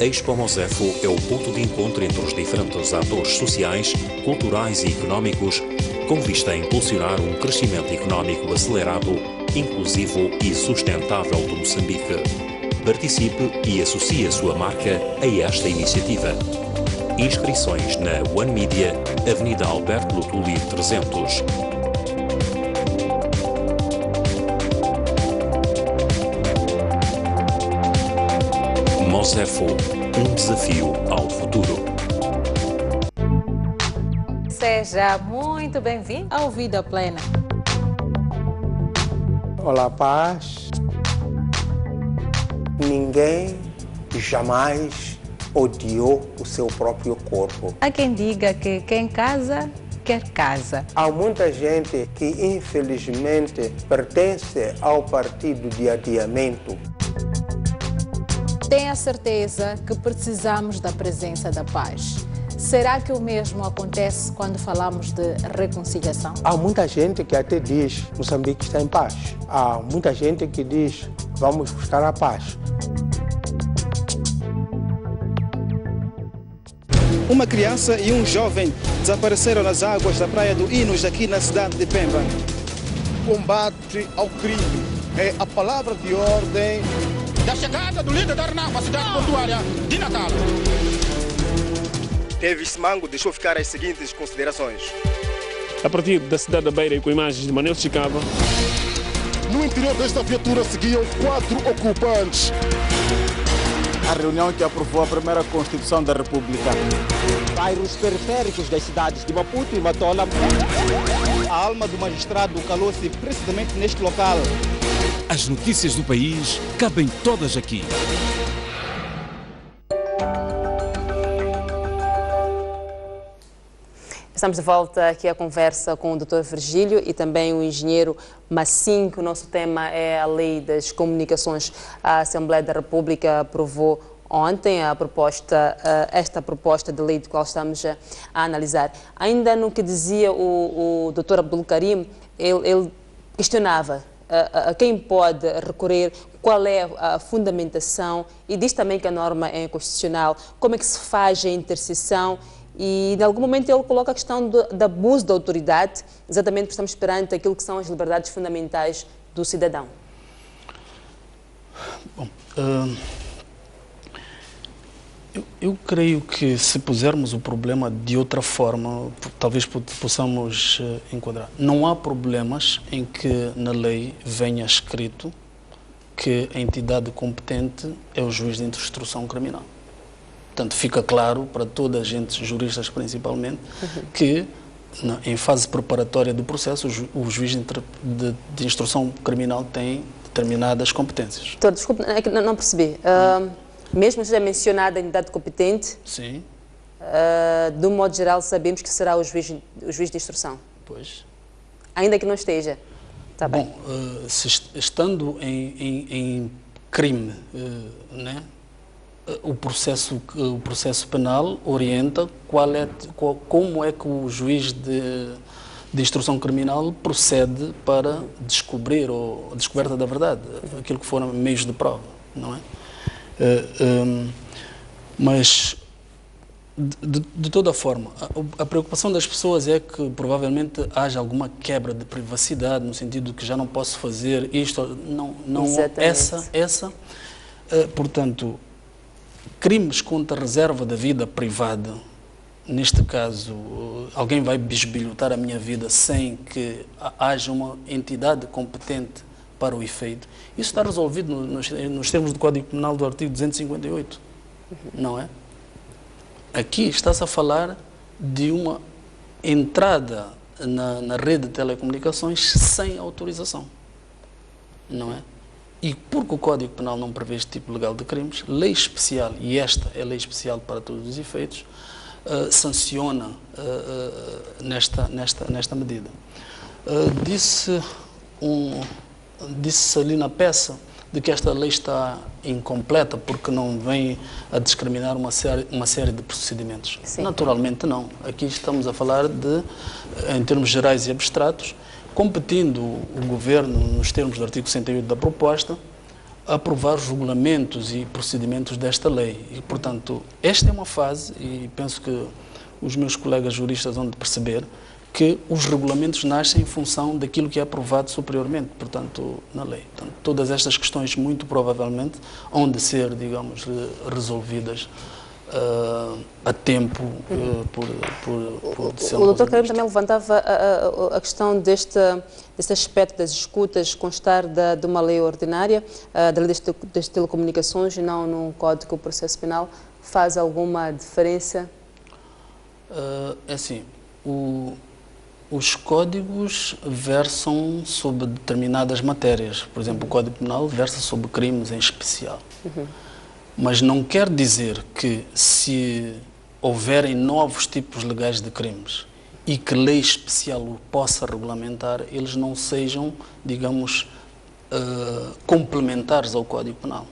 A Expo Mosefo é o ponto de encontro entre os diferentes atores sociais, culturais e económicos, com vista a impulsionar um crescimento económico acelerado, inclusivo e sustentável de Moçambique. Participe e associe a sua marca a esta iniciativa. Inscrições na One Media, Avenida Alberto Lutuli 300. Mosefo, um desafio ao futuro. Seja muito bem-vindo ao Vida Plena. Olá, paz. Ninguém jamais odiou o seu próprio corpo. Há quem diga que quem casa, quer casa. Há muita gente que, infelizmente, pertence ao partido de adiamento. Tenha certeza que precisamos da presença da paz. Será que o mesmo acontece quando falamos de reconciliação? Há muita gente que até diz que Moçambique está em paz. Há muita gente que diz vamos buscar a paz. Uma criança e um jovem desapareceram nas águas da praia do Inos, aqui na cidade de Pemba. Combate ao crime é a palavra de ordem da chegada do líder da RENAMO à cidade portuária de Natal. Davis Mango deixou ficar as seguintes considerações. A partir da cidade da Beira e com imagens de Manel Chicava. No interior desta viatura seguiam 4 ocupantes. A reunião que aprovou a primeira Constituição da República. Bairros periféricos das cidades de Maputo e Matola. A alma do magistrado calou-se precisamente neste local. As notícias do país cabem todas aqui. Estamos de volta aqui à conversa com o Dr. Virgílio e também o engenheiro Massinho. O nosso tema é a Lei das Comunicações. A Assembleia da República aprovou ontem esta proposta de lei de qual estamos a analisar. Ainda no que dizia o Dr. Abdul Karim, ele questionava a quem pode recorrer, qual é a fundamentação, e diz também que a norma é inconstitucional, como é que se faz a interseção. E, em algum momento, ele coloca a questão do abuso da autoridade, exatamente porque estamos perante aquilo que são as liberdades fundamentais do cidadão. Bom, eu creio que se pusermos o problema de outra forma, talvez possamos enquadrar. Não há problemas em que na lei venha escrito que a entidade competente é o juiz de instrução criminal. Portanto, fica claro para toda a gente, juristas principalmente, que em fase preparatória do processo, o juiz de instrução criminal tem determinadas competências. Doutor, desculpe, não percebi. Mesmo seja mencionada a entidade competente, sim. De um modo geral, sabemos que será o juiz de instrução. Pois. Ainda que não esteja. Tá bem. Bom, estando em crime, né, o processo penal orienta como é que o juiz de instrução criminal procede para descobrir ou a descoberta da verdade, aquilo que foram meios de prova, não é? Mas, de toda forma, a preocupação das pessoas é que provavelmente haja alguma quebra de privacidade, no sentido de que já não posso fazer isto, não essa. Portanto, crimes contra a reserva da vida privada, neste caso, alguém vai bisbilhotar a minha vida sem que haja uma entidade competente para o efeito. Isso está resolvido nos termos do Código Penal do artigo 258, não é? Aqui está-se a falar de uma entrada na rede de telecomunicações sem autorização, não é? E porque o Código Penal não prevê este tipo legal de crimes, lei especial, e esta é lei especial para todos os efeitos, sanciona nesta medida. Disse ali na peça de que esta lei está incompleta porque não vem a discriminar uma série de procedimentos. Sim. Naturalmente não. Aqui estamos a falar em termos gerais e abstratos, competindo o Governo, nos termos do artigo 68 da proposta, a aprovar os regulamentos e procedimentos desta lei. E, portanto, esta é uma fase, e penso que os meus colegas juristas vão de perceber, que os regulamentos nascem em função daquilo que é aprovado superiormente, portanto, na lei. Portanto, todas estas questões, muito provavelmente, hão de ser, digamos, resolvidas a tempo por O Dr. Karim também levantava a questão deste aspecto das escutas constar de uma lei ordinária, da lei das telecomunicações e não num Código de Processo Penal. Faz alguma diferença? É assim, os códigos versam sobre determinadas matérias. Por exemplo, o Código Penal versa sobre crimes em especial. Mas não quer dizer que, se houverem novos tipos legais de crimes e que lei especial o possa regulamentar, eles não sejam, digamos, complementares ao Código Penal.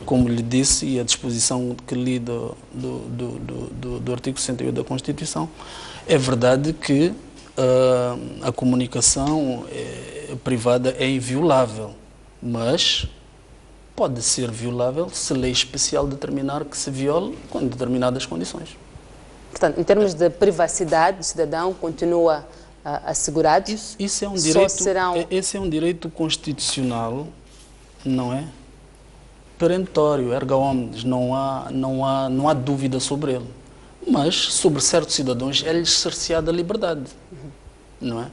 Como lhe disse, e a disposição que li do artigo 68 da Constituição, é verdade que a comunicação privada é inviolável, mas pode ser violável se lei especial determinar que se viole com determinadas condições. Portanto, em termos de privacidade do cidadão, continua assegurado? Isso é um direito, esse é um direito constitucional, não é? Perentório, erga omnes, não há dúvida sobre ele. Mas, sobre certos cidadãos, é-lhes cerceada a liberdade, não é?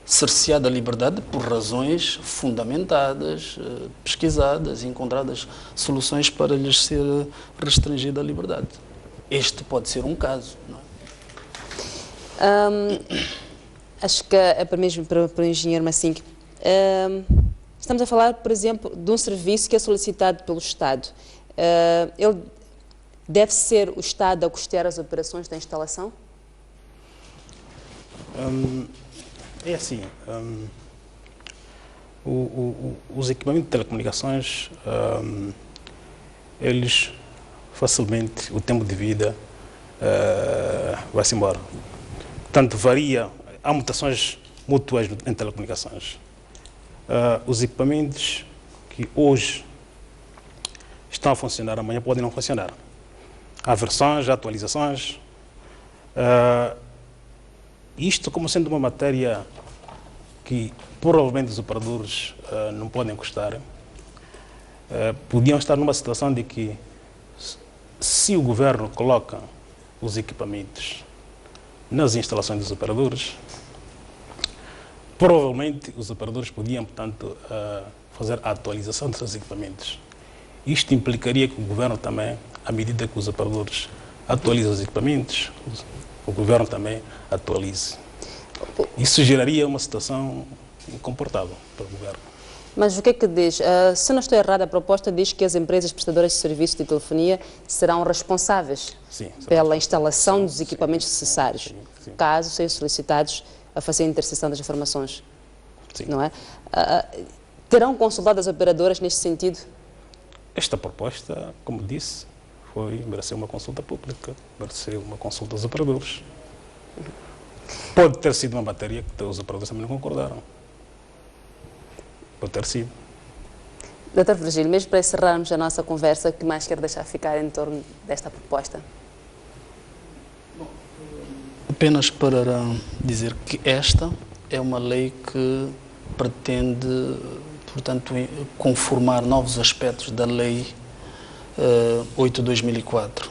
Cerceada a liberdade por razões fundamentadas, pesquisadas, encontradas soluções para lhes ser restringida a liberdade. Este pode ser um caso, não é? Acho que é para o engenheiro Massing. Estamos a falar, por exemplo, de um serviço que é solicitado pelo Estado. Ele deve ser o Estado a custear as operações da instalação? É assim, os equipamentos de telecomunicações, eles facilmente, o tempo de vida vai-se embora. Portanto, varia, há mutações mútuas em telecomunicações. Os equipamentos que hoje estão a funcionar, amanhã podem não funcionar. Há versões, há atualizações. Isto como sendo uma matéria que provavelmente os operadores não podem custar, podiam estar numa situação de que, se o governo coloca os equipamentos nas instalações dos operadores, provavelmente os operadores podiam, portanto, fazer a atualização dos seus equipamentos. Isto implicaria que o governo também, à medida que os operadores atualizam os equipamentos, o governo também atualize. Isso geraria uma situação incomportável para o governo. Mas o que é que diz? Se não estou errado, a proposta diz que as empresas prestadoras de serviços de telefonia serão responsáveis pela instalação dos equipamentos necessários, caso sejam solicitados a fazer a interseção das informações. Não é? Terão consultado as operadoras neste sentido? Esta proposta, como disse, mereceu uma consulta pública, mereceu uma consulta aos operadores. Pode ter sido uma matéria que os operadores também não concordaram. Pode ter sido. Dr. Virgílio, mesmo para encerrarmos a nossa conversa, o que mais quer deixar ficar em torno desta proposta? Apenas para dizer que esta é uma lei que pretende, portanto, conformar novos aspectos da Lei 8/2004.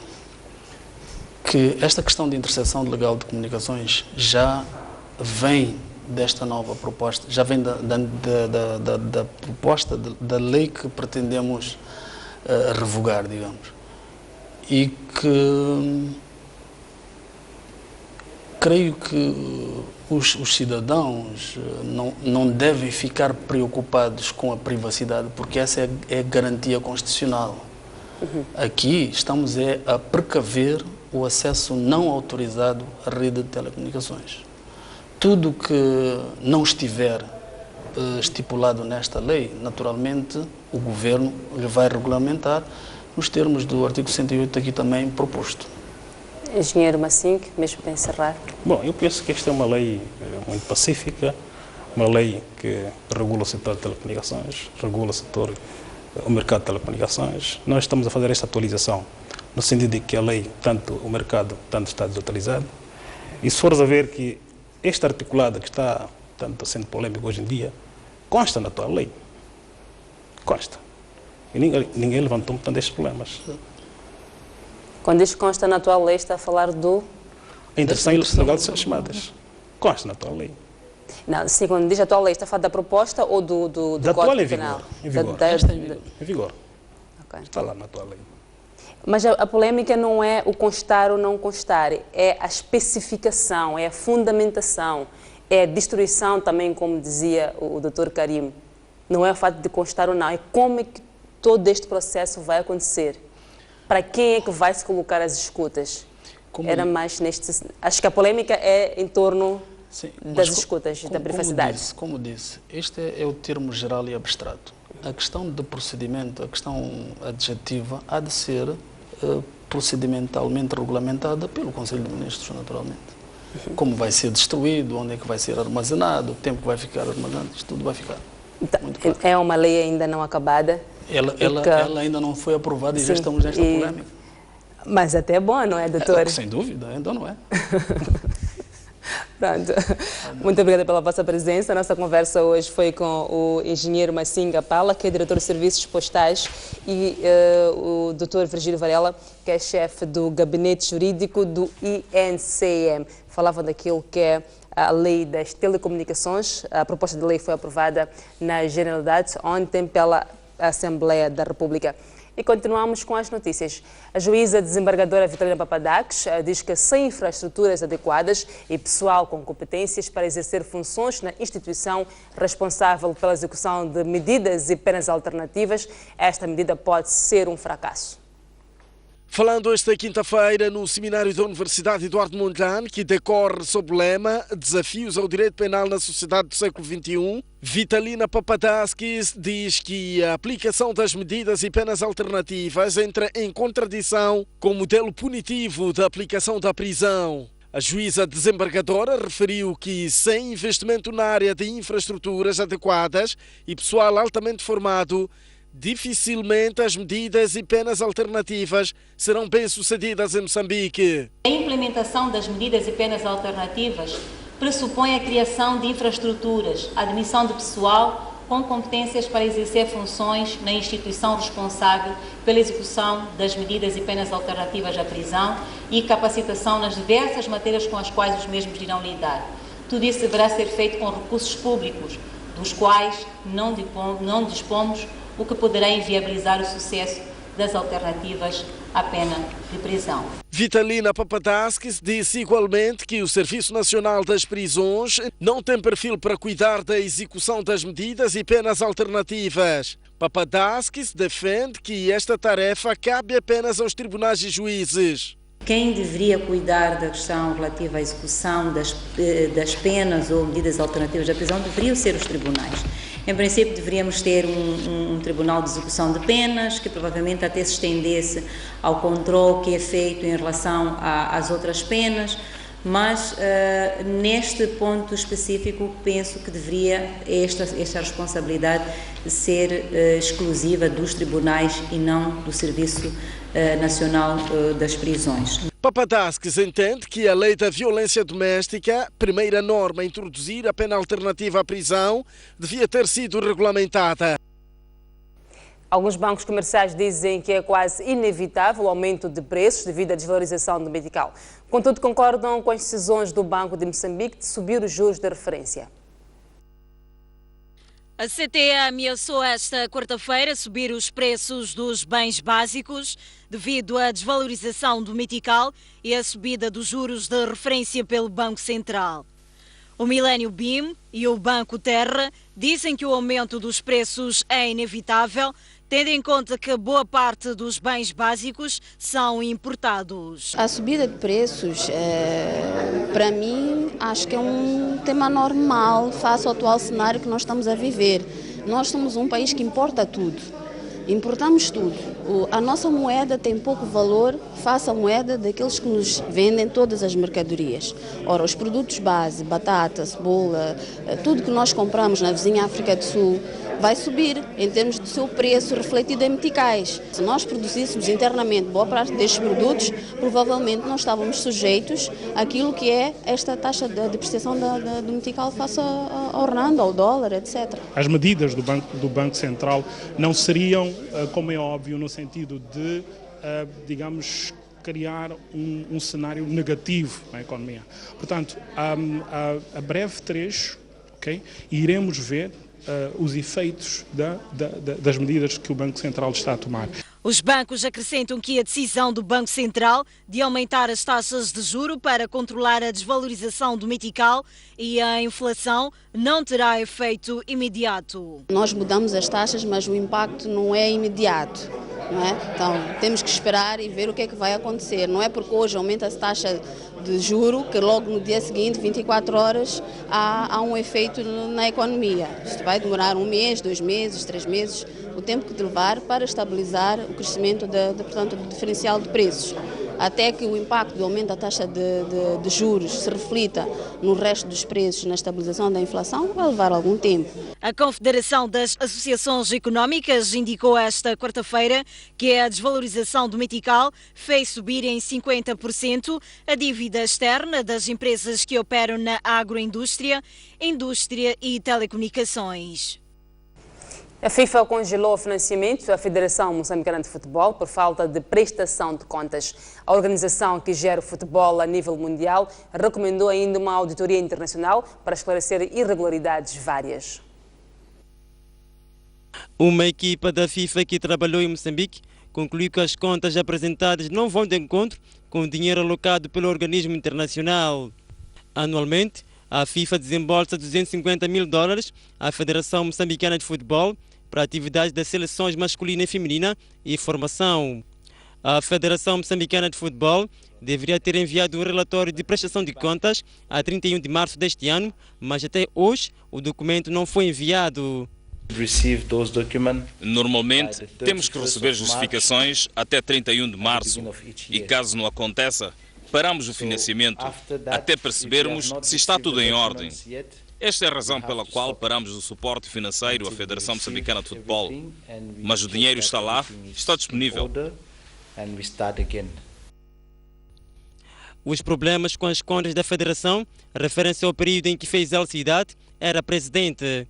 Que esta questão de interseção legal de comunicações já vem desta nova proposta, já vem da proposta da lei que pretendemos revogar, digamos. E que creio que os cidadãos não devem ficar preocupados com a privacidade, porque essa é a garantia constitucional. Aqui estamos a precaver o acesso não autorizado à rede de telecomunicações. Tudo que não estiver estipulado nesta lei, naturalmente, o Governo vai regulamentar nos termos do artigo 108 aqui também proposto. Engenheiro Massinho, mesmo para encerrar. Bom, eu penso que esta é uma lei muito pacífica, uma lei que regula o setor de telecomunicações, regula o mercado de telecomunicações. Nós estamos a fazer esta atualização no sentido de que a lei, tanto o mercado, tanto está desatualizado. E se fores a ver que este articulado que está tanto sendo polêmico hoje em dia, consta na tua lei. Consta. E ninguém levantou tanto estes problemas. Quando diz que consta na tua lei, está a falar do... A interseção legal de chamadas. Consta na tua lei. Não, sim, quando diz a tua lei, está a falar da proposta ou do Código Penal? Em vigor. Em vigor. Okay. Está lá na tua lei. Mas a polêmica não é o constar ou não constar, é a especificação, é a fundamentação, é a destruição também, como dizia o Dr. Karim. Não é o fato de constar ou não, é como é que todo este processo vai acontecer. Para quem é que vai se colocar as escutas? Era mais neste... Acho que a polêmica é em torno das escutas, da privacidade. Como disse, este é o termo geral e abstrato. A questão de procedimento, a questão adjetiva, há de ser procedimentalmente regulamentada pelo Conselho de Ministros, naturalmente. Como vai ser destruído, onde é que vai ser armazenado, o tempo que vai ficar armazenado, isto tudo vai ficar. Claro. É uma lei ainda não acabada. Ela ainda não foi aprovada e já estamos nesta polêmica. Mas até é bom, não é, doutor? Sem dúvida, ainda não é. Pronto. Muito obrigada pela vossa presença. A nossa conversa hoje foi com o engenheiro Massinga Pala, que é diretor de Serviços Postais, e o Dr. Virgílio Varela, que é chefe do Gabinete Jurídico do INCM. Falavam daquilo que é a lei das telecomunicações. A proposta de lei foi aprovada na Generalidade ontem pela Assembleia da República. E continuamos com as notícias. A juíza desembargadora Vitalina Papadakis diz que sem infraestruturas adequadas e pessoal com competências para exercer funções na instituição responsável pela execução de medidas e penas alternativas, esta medida pode ser um fracasso. Falando esta quinta-feira no seminário da Universidade Eduardo Mondlane, que decorre sob o lema Desafios ao Direito Penal na Sociedade do Século XXI, Vitalina Papadakis diz que a aplicação das medidas e penas alternativas entra em contradição com o modelo punitivo da aplicação da prisão. A juíza desembargadora referiu que sem investimento na área de infraestruturas adequadas e pessoal altamente formado, dificilmente as medidas e penas alternativas serão bem-sucedidas em Moçambique. A implementação das medidas e penas alternativas pressupõe a criação de infraestruturas, a admissão de pessoal com competências para exercer funções na instituição responsável pela execução das medidas e penas alternativas à prisão e capacitação nas diversas matérias com as quais os mesmos irão lidar. Tudo isso deverá ser feito com recursos públicos, dos quais não dispomos, o que poderá inviabilizar o sucesso das alternativas à pena de prisão. Vitalina Papadaskis disse igualmente que o Serviço Nacional das Prisões não tem perfil para cuidar da execução das medidas e penas alternativas. Papadaskis defende que esta tarefa cabe apenas aos tribunais e juízes. Quem deveria cuidar da questão relativa à execução das penas ou medidas alternativas à prisão deveriam ser os tribunais. Em princípio, deveríamos ter um tribunal de execução de penas que provavelmente até se estendesse ao controle que é feito em relação às outras penas, mas neste ponto específico penso que deveria esta responsabilidade ser exclusiva dos tribunais e não do Serviço Nacional das Prisões. Papadaskis entende que a lei da violência doméstica, primeira norma a introduzir a pena alternativa à prisão, devia ter sido regulamentada. Alguns bancos comerciais dizem que é quase inevitável o aumento de preços devido à desvalorização do metical. Contudo, concordam com as decisões do Banco de Moçambique de subir os juros de referência. A CTE ameaçou esta quarta-feira subir os preços dos bens básicos devido à desvalorização do metical e à subida dos juros de referência pelo Banco Central. O Millennium BIM e o Banco Terra dizem que o aumento dos preços é inevitável, tendo em conta que boa parte dos bens básicos são importados. A subida de preços, para mim, acho que é um tema normal face ao atual cenário que nós estamos a viver. Nós somos um país que importa tudo. Importamos tudo. A nossa moeda tem pouco valor face à moeda daqueles que nos vendem todas as mercadorias. Ora, os produtos base, batata, cebola, tudo que nós compramos na vizinha África do Sul vai subir em termos do seu preço refletido em meticais. Se nós produzíssemos internamente boa parte destes produtos, provavelmente não estávamos sujeitos àquilo que é esta taxa de depreciação do metical face ao rand, ao dólar, etc. As medidas do Banco Central não seriam, como é óbvio, no sentido de, digamos, criar um cenário negativo na economia. Portanto, a breve trecho, okay, iremos ver os efeitos das medidas que o Banco Central está a tomar. Os bancos acrescentam que a decisão do Banco Central de aumentar as taxas de juro para controlar a desvalorização do metical e a inflação não terá efeito imediato. Nós mudamos as taxas, mas o impacto não é imediato. Não é? Então, temos que esperar e ver o que é que vai acontecer. Não é porque hoje aumenta-se a taxa de juro que logo no dia seguinte, 24 horas, há um efeito na economia. Isto vai demorar 1 mês, 2 meses, 3 meses, o tempo que levar para estabilizar o crescimento portanto, do diferencial de preços. Até que o impacto do aumento da taxa de juros se reflita no resto dos preços, na estabilização da inflação, vai levar algum tempo. A Confederação das Associações Económicas indicou esta quarta-feira que a desvalorização do metical fez subir em 50% a dívida externa das empresas que operam na agroindústria, indústria e telecomunicações. A FIFA congelou o financiamento da Federação Moçambicana de Futebol por falta de prestação de contas. A organização que gera o futebol a nível mundial recomendou ainda uma auditoria internacional para esclarecer irregularidades várias. Uma equipa da FIFA que trabalhou em Moçambique concluiu que as contas apresentadas não vão de encontro com o dinheiro alocado pelo organismo internacional. Anualmente, a FIFA desembolsa $250 mil à Federação Moçambicana de Futebol para atividades das seleções masculina e feminina e formação. A Federação Moçambicana de Futebol deveria ter enviado um relatório de prestação de contas a 31 de março deste ano, mas até hoje o documento não foi enviado. Normalmente, temos que receber justificações até 31 de março e, caso não aconteça, paramos o financiamento até percebermos se está tudo em ordem. Esta é a razão pela qual paramos o suporte financeiro à Federação Moçambicana de Futebol. Mas o dinheiro está lá, está disponível. Os problemas com as contas da Federação referem-se ao período em que Faisal Cidade era presidente.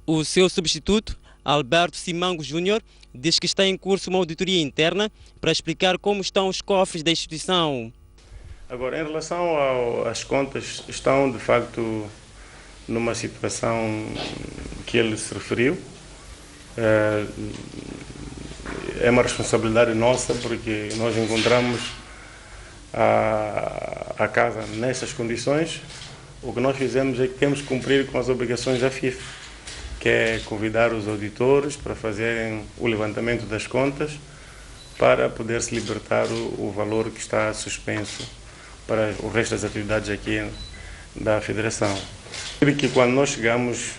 O seu substituto, Alberto Simango Júnior, diz que está em curso uma auditoria interna para explicar como estão os cofres da instituição. Agora, em relação às contas, estão de facto numa situação que ele se referiu. é uma responsabilidade nossa, porque nós encontramos a casa nessas condições. O que nós fizemos é que temos que cumprir com as obrigações da FIFA, que é convidar os auditores para fazerem o levantamento das contas para poder se libertar o valor que está suspenso para o resto das atividades aqui da Federação. Que quando nós chegamos,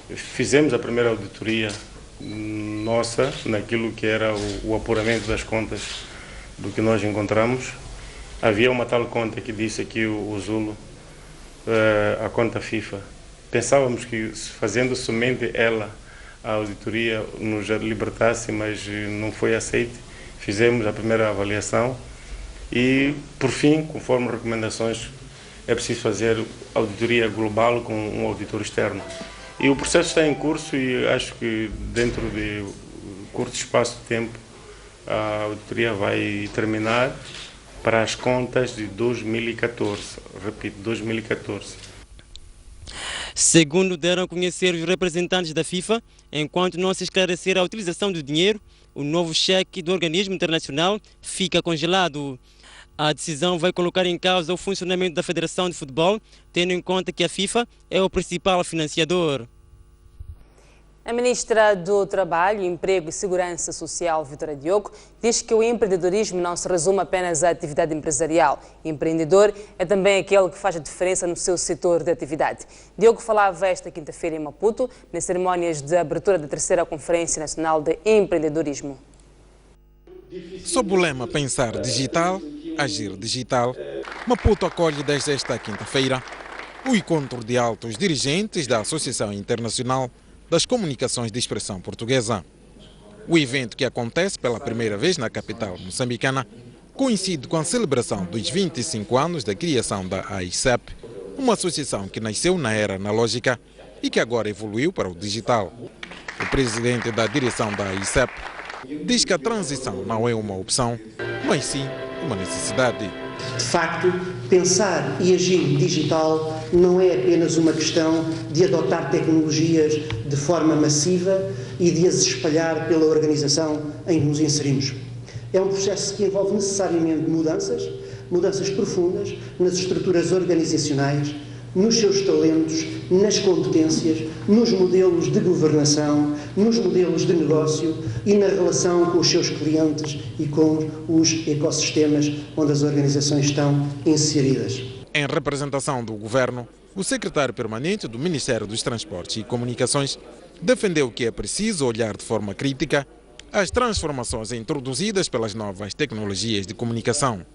fizemos a primeira auditoria nossa naquilo que era o apuramento das contas do que nós encontramos. Havia uma tal conta que disse aqui o Zulo, a conta FIFA. Pensávamos que fazendo somente ela a auditoria nos libertasse, mas não foi aceite. Fizemos a primeira avaliação e, por fim, conforme recomendações, é preciso fazer auditoria global com um auditor externo. E o processo está em curso e acho que dentro de curto espaço de tempo a auditoria vai terminar para as contas de 2014. Repito, 2014. Segundo deram a conhecer os representantes da FIFA, enquanto não se esclarecer a utilização do dinheiro, o novo cheque do organismo internacional fica congelado. A decisão vai colocar em causa o funcionamento da Federação de Futebol, tendo em conta que a FIFA é o principal financiador. A ministra do Trabalho, Emprego e Segurança Social, Vitória Diogo, diz que o empreendedorismo não se resume apenas à atividade empresarial. O empreendedor é também aquele que faz a diferença no seu setor de atividade. Diogo falava esta quinta-feira em Maputo, nas cerimónias de abertura da 3ª Conferência Nacional de Empreendedorismo. Sob o lema Pensar Digital, Agir Digital, Maputo acolhe desde esta quinta-feira o encontro de altos dirigentes da Associação Internacional das Comunicações de Expressão Portuguesa. O evento, que acontece pela primeira vez na capital moçambicana, coincide com a celebração dos 25 anos da criação da AICEP, uma associação que nasceu na era analógica e que agora evoluiu para o digital. O presidente da direção da AICEP diz que a transição não é uma opção, mas sim uma necessidade. De facto, pensar e agir digital não é apenas uma questão de adotar tecnologias de forma massiva e de as espalhar pela organização em que nos inserimos. É um processo que envolve necessariamente mudanças profundas nas estruturas organizacionais, nos seus talentos, nas competências, nos modelos de governação, nos modelos de negócio e na relação com os seus clientes e com os ecossistemas onde as organizações estão inseridas. Em representação do governo, o secretário permanente do Ministério dos Transportes e Comunicações defendeu que é preciso olhar de forma crítica as transformações introduzidas pelas novas tecnologias de comunicação.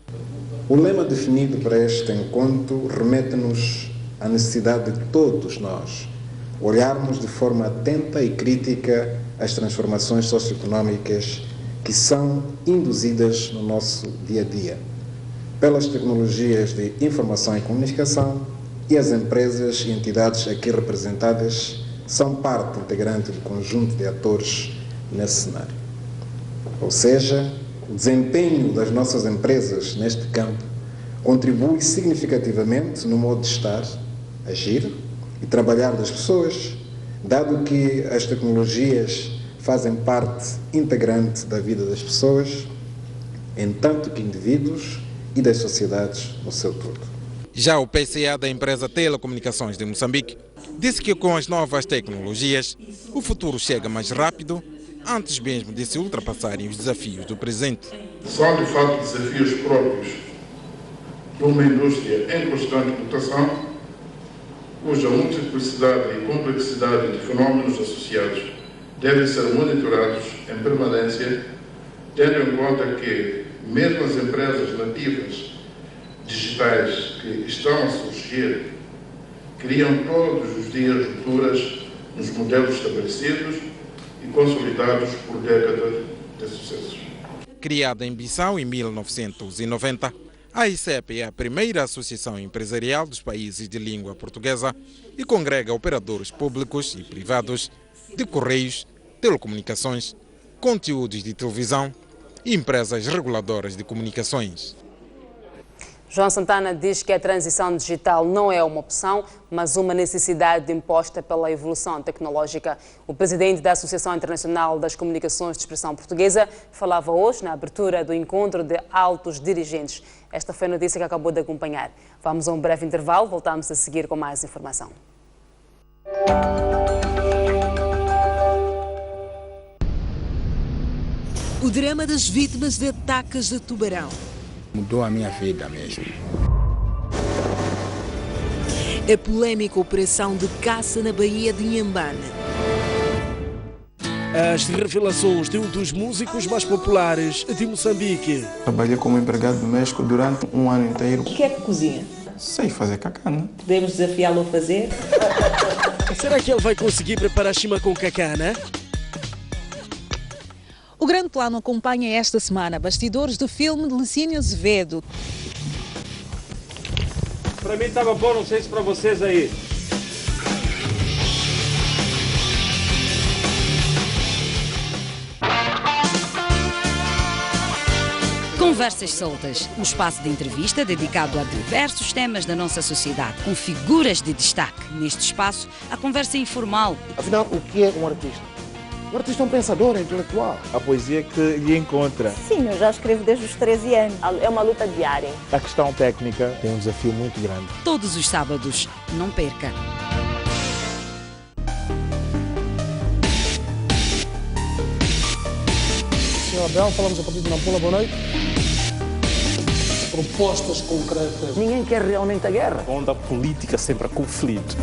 O lema definido para este encontro remete-nos à necessidade de todos nós olharmos de forma atenta e crítica as transformações socioeconómicas que são induzidas no nosso dia a dia pelas tecnologias de informação e comunicação, e as empresas e entidades aqui representadas são parte integrante do conjunto de atores nesse cenário. Ou seja, o desempenho das nossas empresas neste campo contribui significativamente no modo de estar, agir e trabalhar das pessoas, dado que as tecnologias fazem parte integrante da vida das pessoas, em tanto que indivíduos e das sociedades no seu todo. Já o PCA da empresa Telecomunicações de Moçambique disse que com as novas tecnologias o futuro chega mais rápido antes mesmo de se ultrapassarem os desafios do presente. São de fato desafios próprios de uma indústria em constante mutação, cuja multiplicidade e complexidade de fenómenos associados devem ser monitorados em permanência, tendo em conta que mesmo as empresas nativas digitais que estão a surgir criam todos os dias rupturas nos modelos estabelecidos e consolidados por décadas de sucessos. Criada em Bissau em 1990, a AICEP é a primeira associação empresarial dos países de língua portuguesa e congrega operadores públicos e privados de correios, telecomunicações, conteúdos de televisão e empresas reguladoras de comunicações. João Santana diz que a transição digital não é uma opção, mas uma necessidade imposta pela evolução tecnológica. O presidente da Associação Internacional das Comunicações de Expressão Portuguesa falava hoje na abertura do encontro de altos dirigentes. Esta foi a notícia que acabou de acompanhar. Vamos a um breve intervalo, voltamos a seguir com mais informação. O drama das vítimas de ataques de tubarão. Mudou a minha vida mesmo. A polémica operação de caça na Baía de Inhambane. As revelações de um dos músicos mais populares de Moçambique. Trabalhei como empregado doméstico durante um ano inteiro. O que é que cozinha? Sei fazer cacana. Podemos desafiá-lo a fazer? Será que ele vai conseguir preparar chima com cacana? O Grande Plano acompanha esta semana bastidores do filme de Licínio Azevedo. Para mim estava bom, não sei se para vocês aí. Conversas Soltas, um espaço de entrevista dedicado a diversos temas da nossa sociedade, com figuras de destaque. Neste espaço, a conversa informal. Afinal, o que é um artista? O artista é um pensador, é intelectual. A poesia que lhe encontra. Sim, eu já escrevo desde os 13 anos. É uma luta diária. A questão técnica tem um desafio muito grande. Todos os sábados, não perca. Senhor Abel, falamos a partir de Nampula, boa noite. Propostas concretas. Ninguém quer realmente a guerra. Onde a política sempre há conflito.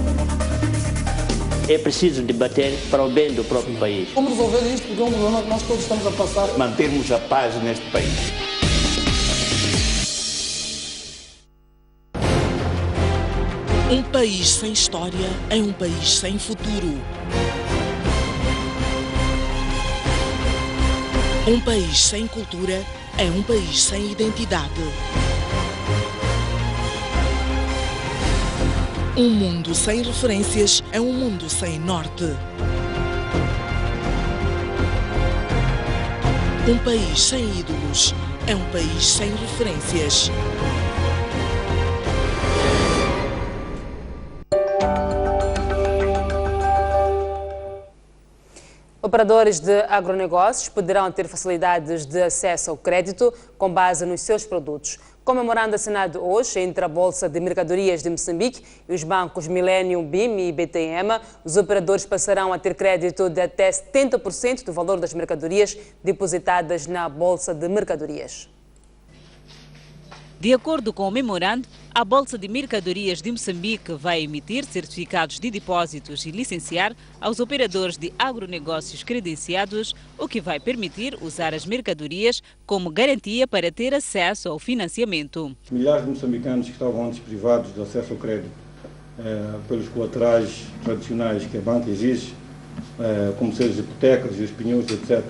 É preciso debater para o bem do próprio país. Como resolver isto? Porque é um problema que nós todos estamos a passar. Mantermos a paz neste país. Um país sem história é um país sem futuro. Um país sem cultura é um país sem identidade. Um mundo sem referências é um mundo sem norte. Um país sem ídolos é um país sem referências. Operadores de agronegócios poderão ter facilidades de acesso ao crédito com base nos seus produtos. Com memorando assinado hoje entre a Bolsa de Mercadorias de Moçambique e os bancos Millennium, BIM e BTM, os operadores passarão a ter crédito de até 70% do valor das mercadorias depositadas na Bolsa de Mercadorias. De acordo com o memorando, a Bolsa de Mercadorias de Moçambique vai emitir certificados de depósitos e licenciar aos operadores de agronegócios credenciados, o que vai permitir usar as mercadorias como garantia para ter acesso ao financiamento. Milhares de moçambicanos que estavam antes privados de acesso ao crédito pelos colaterais tradicionais que a banca exige, como ser as hipotecas e os pinhões, etc.,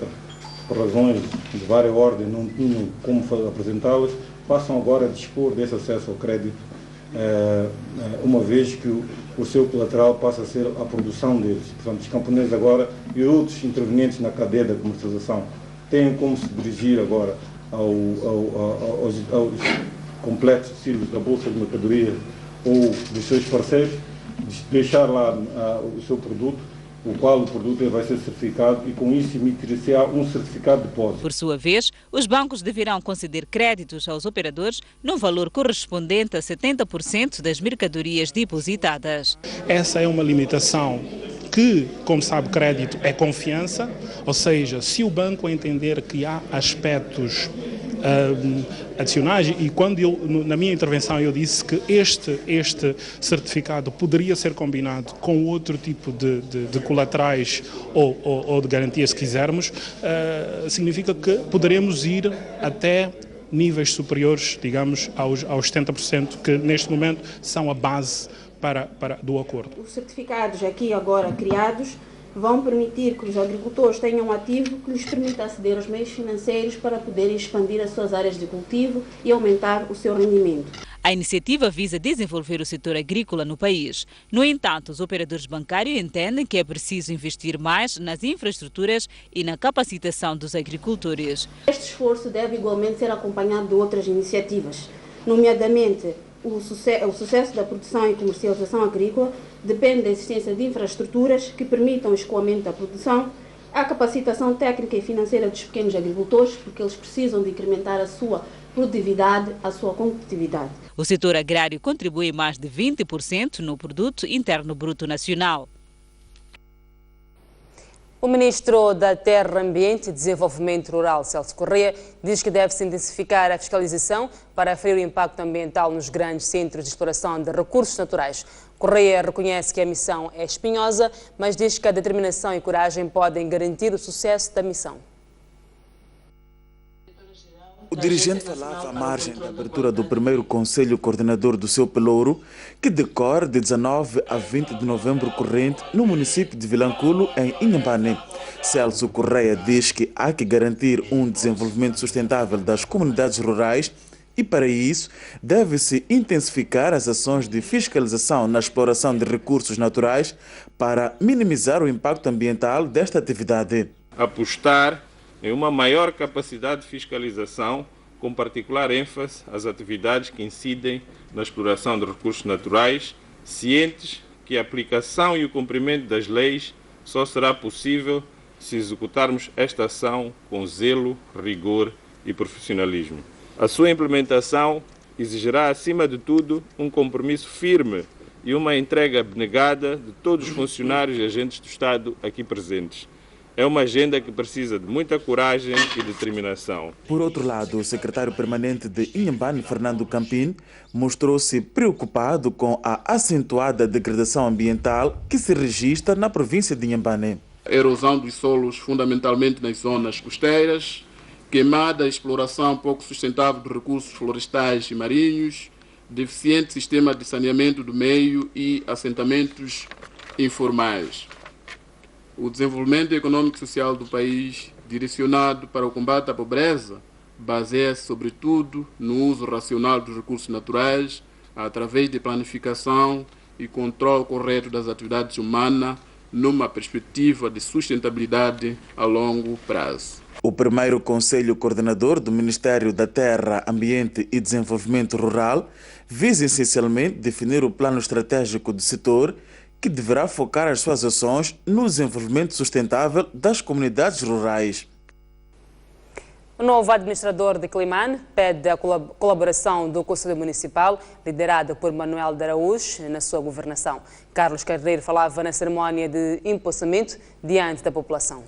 por razões de várias ordens, não tinham como apresentá-las, passam agora a dispor desse acesso ao crédito, uma vez que o seu colateral passa a ser a produção deles. Portanto, os camponeses agora e outros intervenientes na cadeia da comercialização têm como se dirigir agora aos completos tecidos da Bolsa de Mercadoria ou dos seus parceiros, deixar lá o seu produto, o qual o produto vai ser certificado e com isso emitir-se um certificado de depósito. Por sua vez, os bancos deverão conceder créditos aos operadores no valor correspondente a 70% das mercadorias depositadas. Essa é uma limitação que, como sabe, crédito é confiança, ou seja, se o banco entender que há aspectos adicionais, e quando na minha intervenção eu disse que este certificado poderia ser combinado com outro tipo de colaterais ou de garantias, se quisermos, significa que poderemos ir até níveis superiores, digamos, aos 70%, que neste momento são a base do acordo. Os certificados aqui agora criados vão permitir que os agricultores tenham um ativo que lhes permita aceder aos meios financeiros para poderem expandir as suas áreas de cultivo e aumentar o seu rendimento. A iniciativa visa desenvolver o setor agrícola no país. No entanto, os operadores bancários entendem que é preciso investir mais nas infraestruturas e na capacitação dos agricultores. Este esforço deve igualmente ser acompanhado de outras iniciativas. nomeadamente o sucesso da produção e comercialização agrícola depende da existência de infraestruturas que permitam o escoamento da produção, a capacitação técnica e financeira dos pequenos agricultores, porque eles precisam de incrementar a sua produtividade, a sua competitividade. O setor agrário contribui mais de 20% no produto interno bruto nacional. O ministro da Terra, Ambiente e Desenvolvimento Rural, Celso Correia, diz que deve-se intensificar a fiscalização para aferir o impacto ambiental nos grandes centros de exploração de recursos naturais. Correia reconhece que a missão é espinhosa, mas diz que a determinação e coragem podem garantir o sucesso da missão. O dirigente falava à margem da abertura do primeiro Conselho Coordenador do seu Pelouro, que decorre de 19 a 20 de novembro corrente no município de Vilanculo, em Inhambane. Celso Correia diz que há que garantir um desenvolvimento sustentável das comunidades rurais e, para isso, deve-se intensificar as ações de fiscalização na exploração de recursos naturais para minimizar o impacto ambiental desta atividade. Apostar em uma maior capacidade de fiscalização, com particular ênfase às atividades que incidem na exploração de recursos naturais, cientes que a aplicação e o cumprimento das leis só será possível se executarmos esta ação com zelo, rigor e profissionalismo. A sua implementação exigirá, acima de tudo, um compromisso firme e uma entrega abnegada de todos os funcionários e agentes do Estado aqui presentes. É uma agenda que precisa de muita coragem e determinação. Por outro lado, o secretário permanente de Inhambane, Fernando Campin, mostrou-se preocupado com a acentuada degradação ambiental que se registra na província de Inhambane. A erosão dos solos, fundamentalmente nas zonas costeiras, queimada, exploração pouco sustentável de recursos florestais e marinhos, deficiente sistema de saneamento do meio e assentamentos informais. O desenvolvimento econômico e social do país, direcionado para o combate à pobreza, baseia-se, sobretudo, no uso racional dos recursos naturais, através de planificação e controle correto das atividades humanas, numa perspectiva de sustentabilidade a longo prazo. O primeiro Conselho Coordenador do Ministério da Terra, Ambiente e Desenvolvimento Rural visa essencialmente definir o plano estratégico do setor, que deverá focar as suas ações no desenvolvimento sustentável das comunidades rurais. O novo administrador de Climane pede a colaboração do Conselho Municipal, liderado por Manuel de Araújo, na sua governação. Carlos Carreiro falava na cerimónia de empossamento diante da população.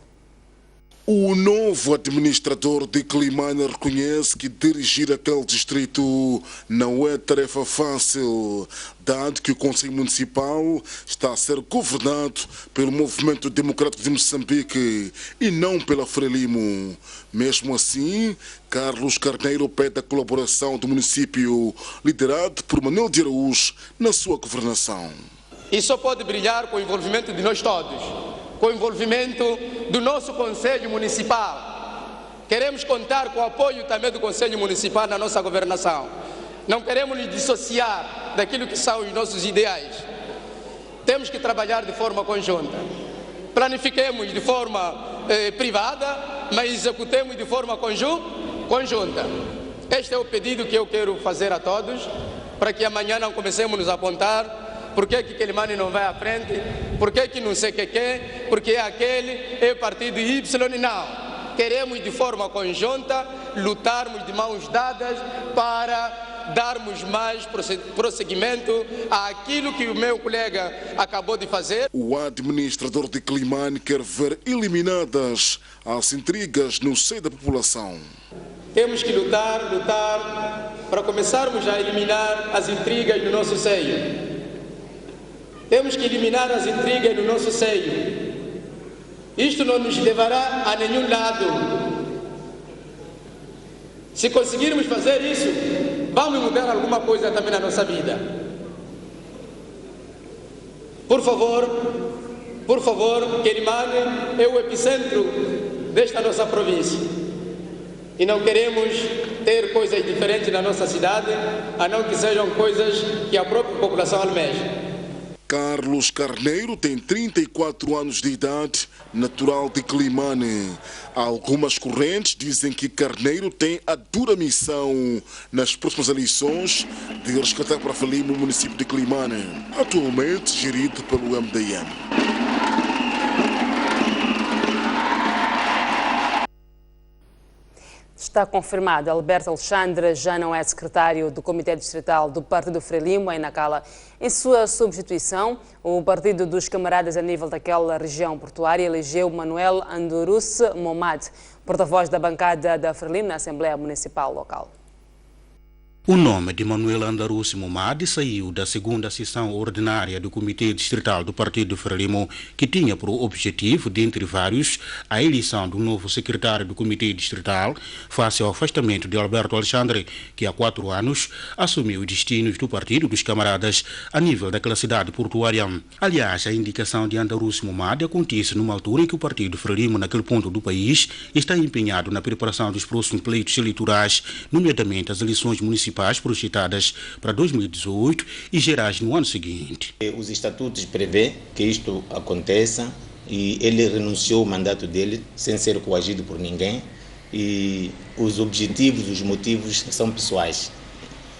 O novo administrador de Climane reconhece que dirigir aquele distrito não é tarefa fácil, dado que o Conselho Municipal está a ser governado pelo Movimento Democrático de Moçambique e não pela Frelimo. Mesmo assim, Carlos Carneiro pede a colaboração do município, liderado por Manuel de Araújo, na sua governação. E só pode brilhar com o envolvimento de nós todos, com o envolvimento do nosso Conselho Municipal. Queremos contar com o apoio também do Conselho Municipal na nossa governação. Não queremos nos dissociar daquilo que são os nossos ideais. Temos que trabalhar de forma conjunta. Planifiquemos de forma privada, mas executemos de forma conjunta. Este é o pedido que eu quero fazer a todos, para que amanhã não comecemos a nos apontar por que Climane não vai à frente, por que não sei o que quer, porque aquele é partido Y, não. Queremos de forma conjunta lutarmos de mãos dadas para darmos mais prosseguimento àquilo que o meu colega acabou de fazer. O administrador de Climane quer ver eliminadas as intrigas no seio da população. Temos que lutar para começarmos a eliminar as intrigas no nosso seio. Temos que eliminar as intrigas no nosso seio. Isto não nos levará a nenhum lado. Se conseguirmos fazer isso, vamos mudar alguma coisa também na nossa vida. Por favor, Climane é o epicentro desta nossa província. E não queremos ter coisas diferentes na nossa cidade, a não que sejam coisas que a própria população almeja. Carlos Carneiro tem 34 anos de idade, natural de Climane. Algumas correntes dizem que Carneiro tem a dura missão nas próximas eleições de resgatar para Frelimo o município de Climane, atualmente gerido pelo MDM. Está confirmado, Alberto Alexandre já não é secretário do Comitê Distrital do Partido Frelimo em Nacala. Em sua substituição, o Partido dos Camaradas a nível daquela região portuária elegeu Manuel Andoruce Momad, porta-voz da bancada da Frelimo na Assembleia Municipal local. O nome de Manuel Andoruce Momad saiu da segunda sessão ordinária do Comitê Distrital do Partido Frelimo, que tinha por objetivo, dentre vários, a eleição do novo secretário do Comitê Distrital, face ao afastamento de Alberto Alexandre, que há 4 anos assumiu os destinos do Partido dos Camaradas a nível daquela cidade portuária. Aliás, a indicação de Andoruce Momad acontece numa altura em que o Partido Frelimo, naquele ponto do país, está empenhado na preparação dos próximos pleitos eleitorais, nomeadamente as eleições municipais projetadas para 2018 e gerais no ano seguinte. Os estatutos prevê que isto aconteça e ele renunciou ao mandato dele sem ser coagido por ninguém e os objetivos, os motivos são pessoais.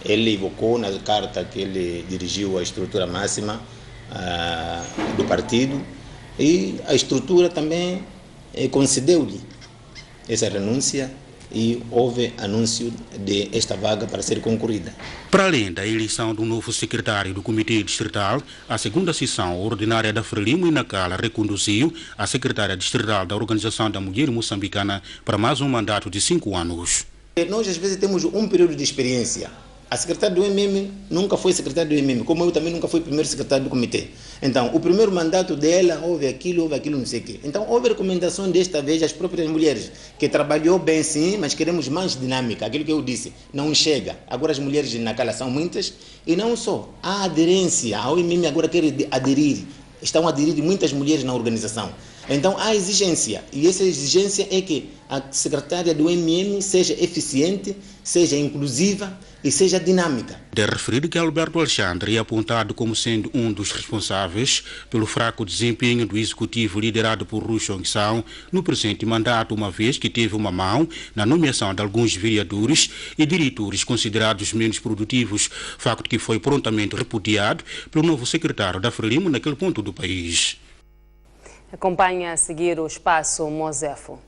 Ele evocou na carta que ele dirigiu à estrutura máxima do partido e a estrutura também concedeu-lhe essa renúncia e houve anúncio de esta vaga para ser concorrida. Para além da eleição do novo secretário do Comitê Distrital, a segunda sessão ordinária da Frelimo em Nacala reconduziu a secretária distrital da Organização da Mulher Moçambicana para mais um mandato de 5 anos. Nós às vezes temos um período de experiência. A secretária do MM nunca foi secretária do MM, como eu também nunca fui primeiro secretário do comitê. Então, o primeiro mandato dela, houve aquilo, não sei o quê. Então, houve recomendação desta vez às próprias mulheres, que trabalhou bem sim, mas queremos mais dinâmica. Aquilo que eu disse, não chega. Agora as mulheres de Nacala são muitas, e não só. A aderência ao MM agora quer aderir. Estão a aderir muitas mulheres na organização. Então, há exigência, e essa exigência é que a secretária do MM seja eficiente, seja inclusiva e seja dinâmica. De referir que Alberto Alexandre é apontado como sendo um dos responsáveis pelo fraco desempenho do executivo liderado por Ru Chong-Sao no presente mandato, uma vez que teve uma mão na nomeação de alguns vereadores e diretores considerados menos produtivos, facto que foi prontamente repudiado pelo novo secretário da Frelimo naquele ponto do país. Acompanha a seguir o Espaço Mosefo.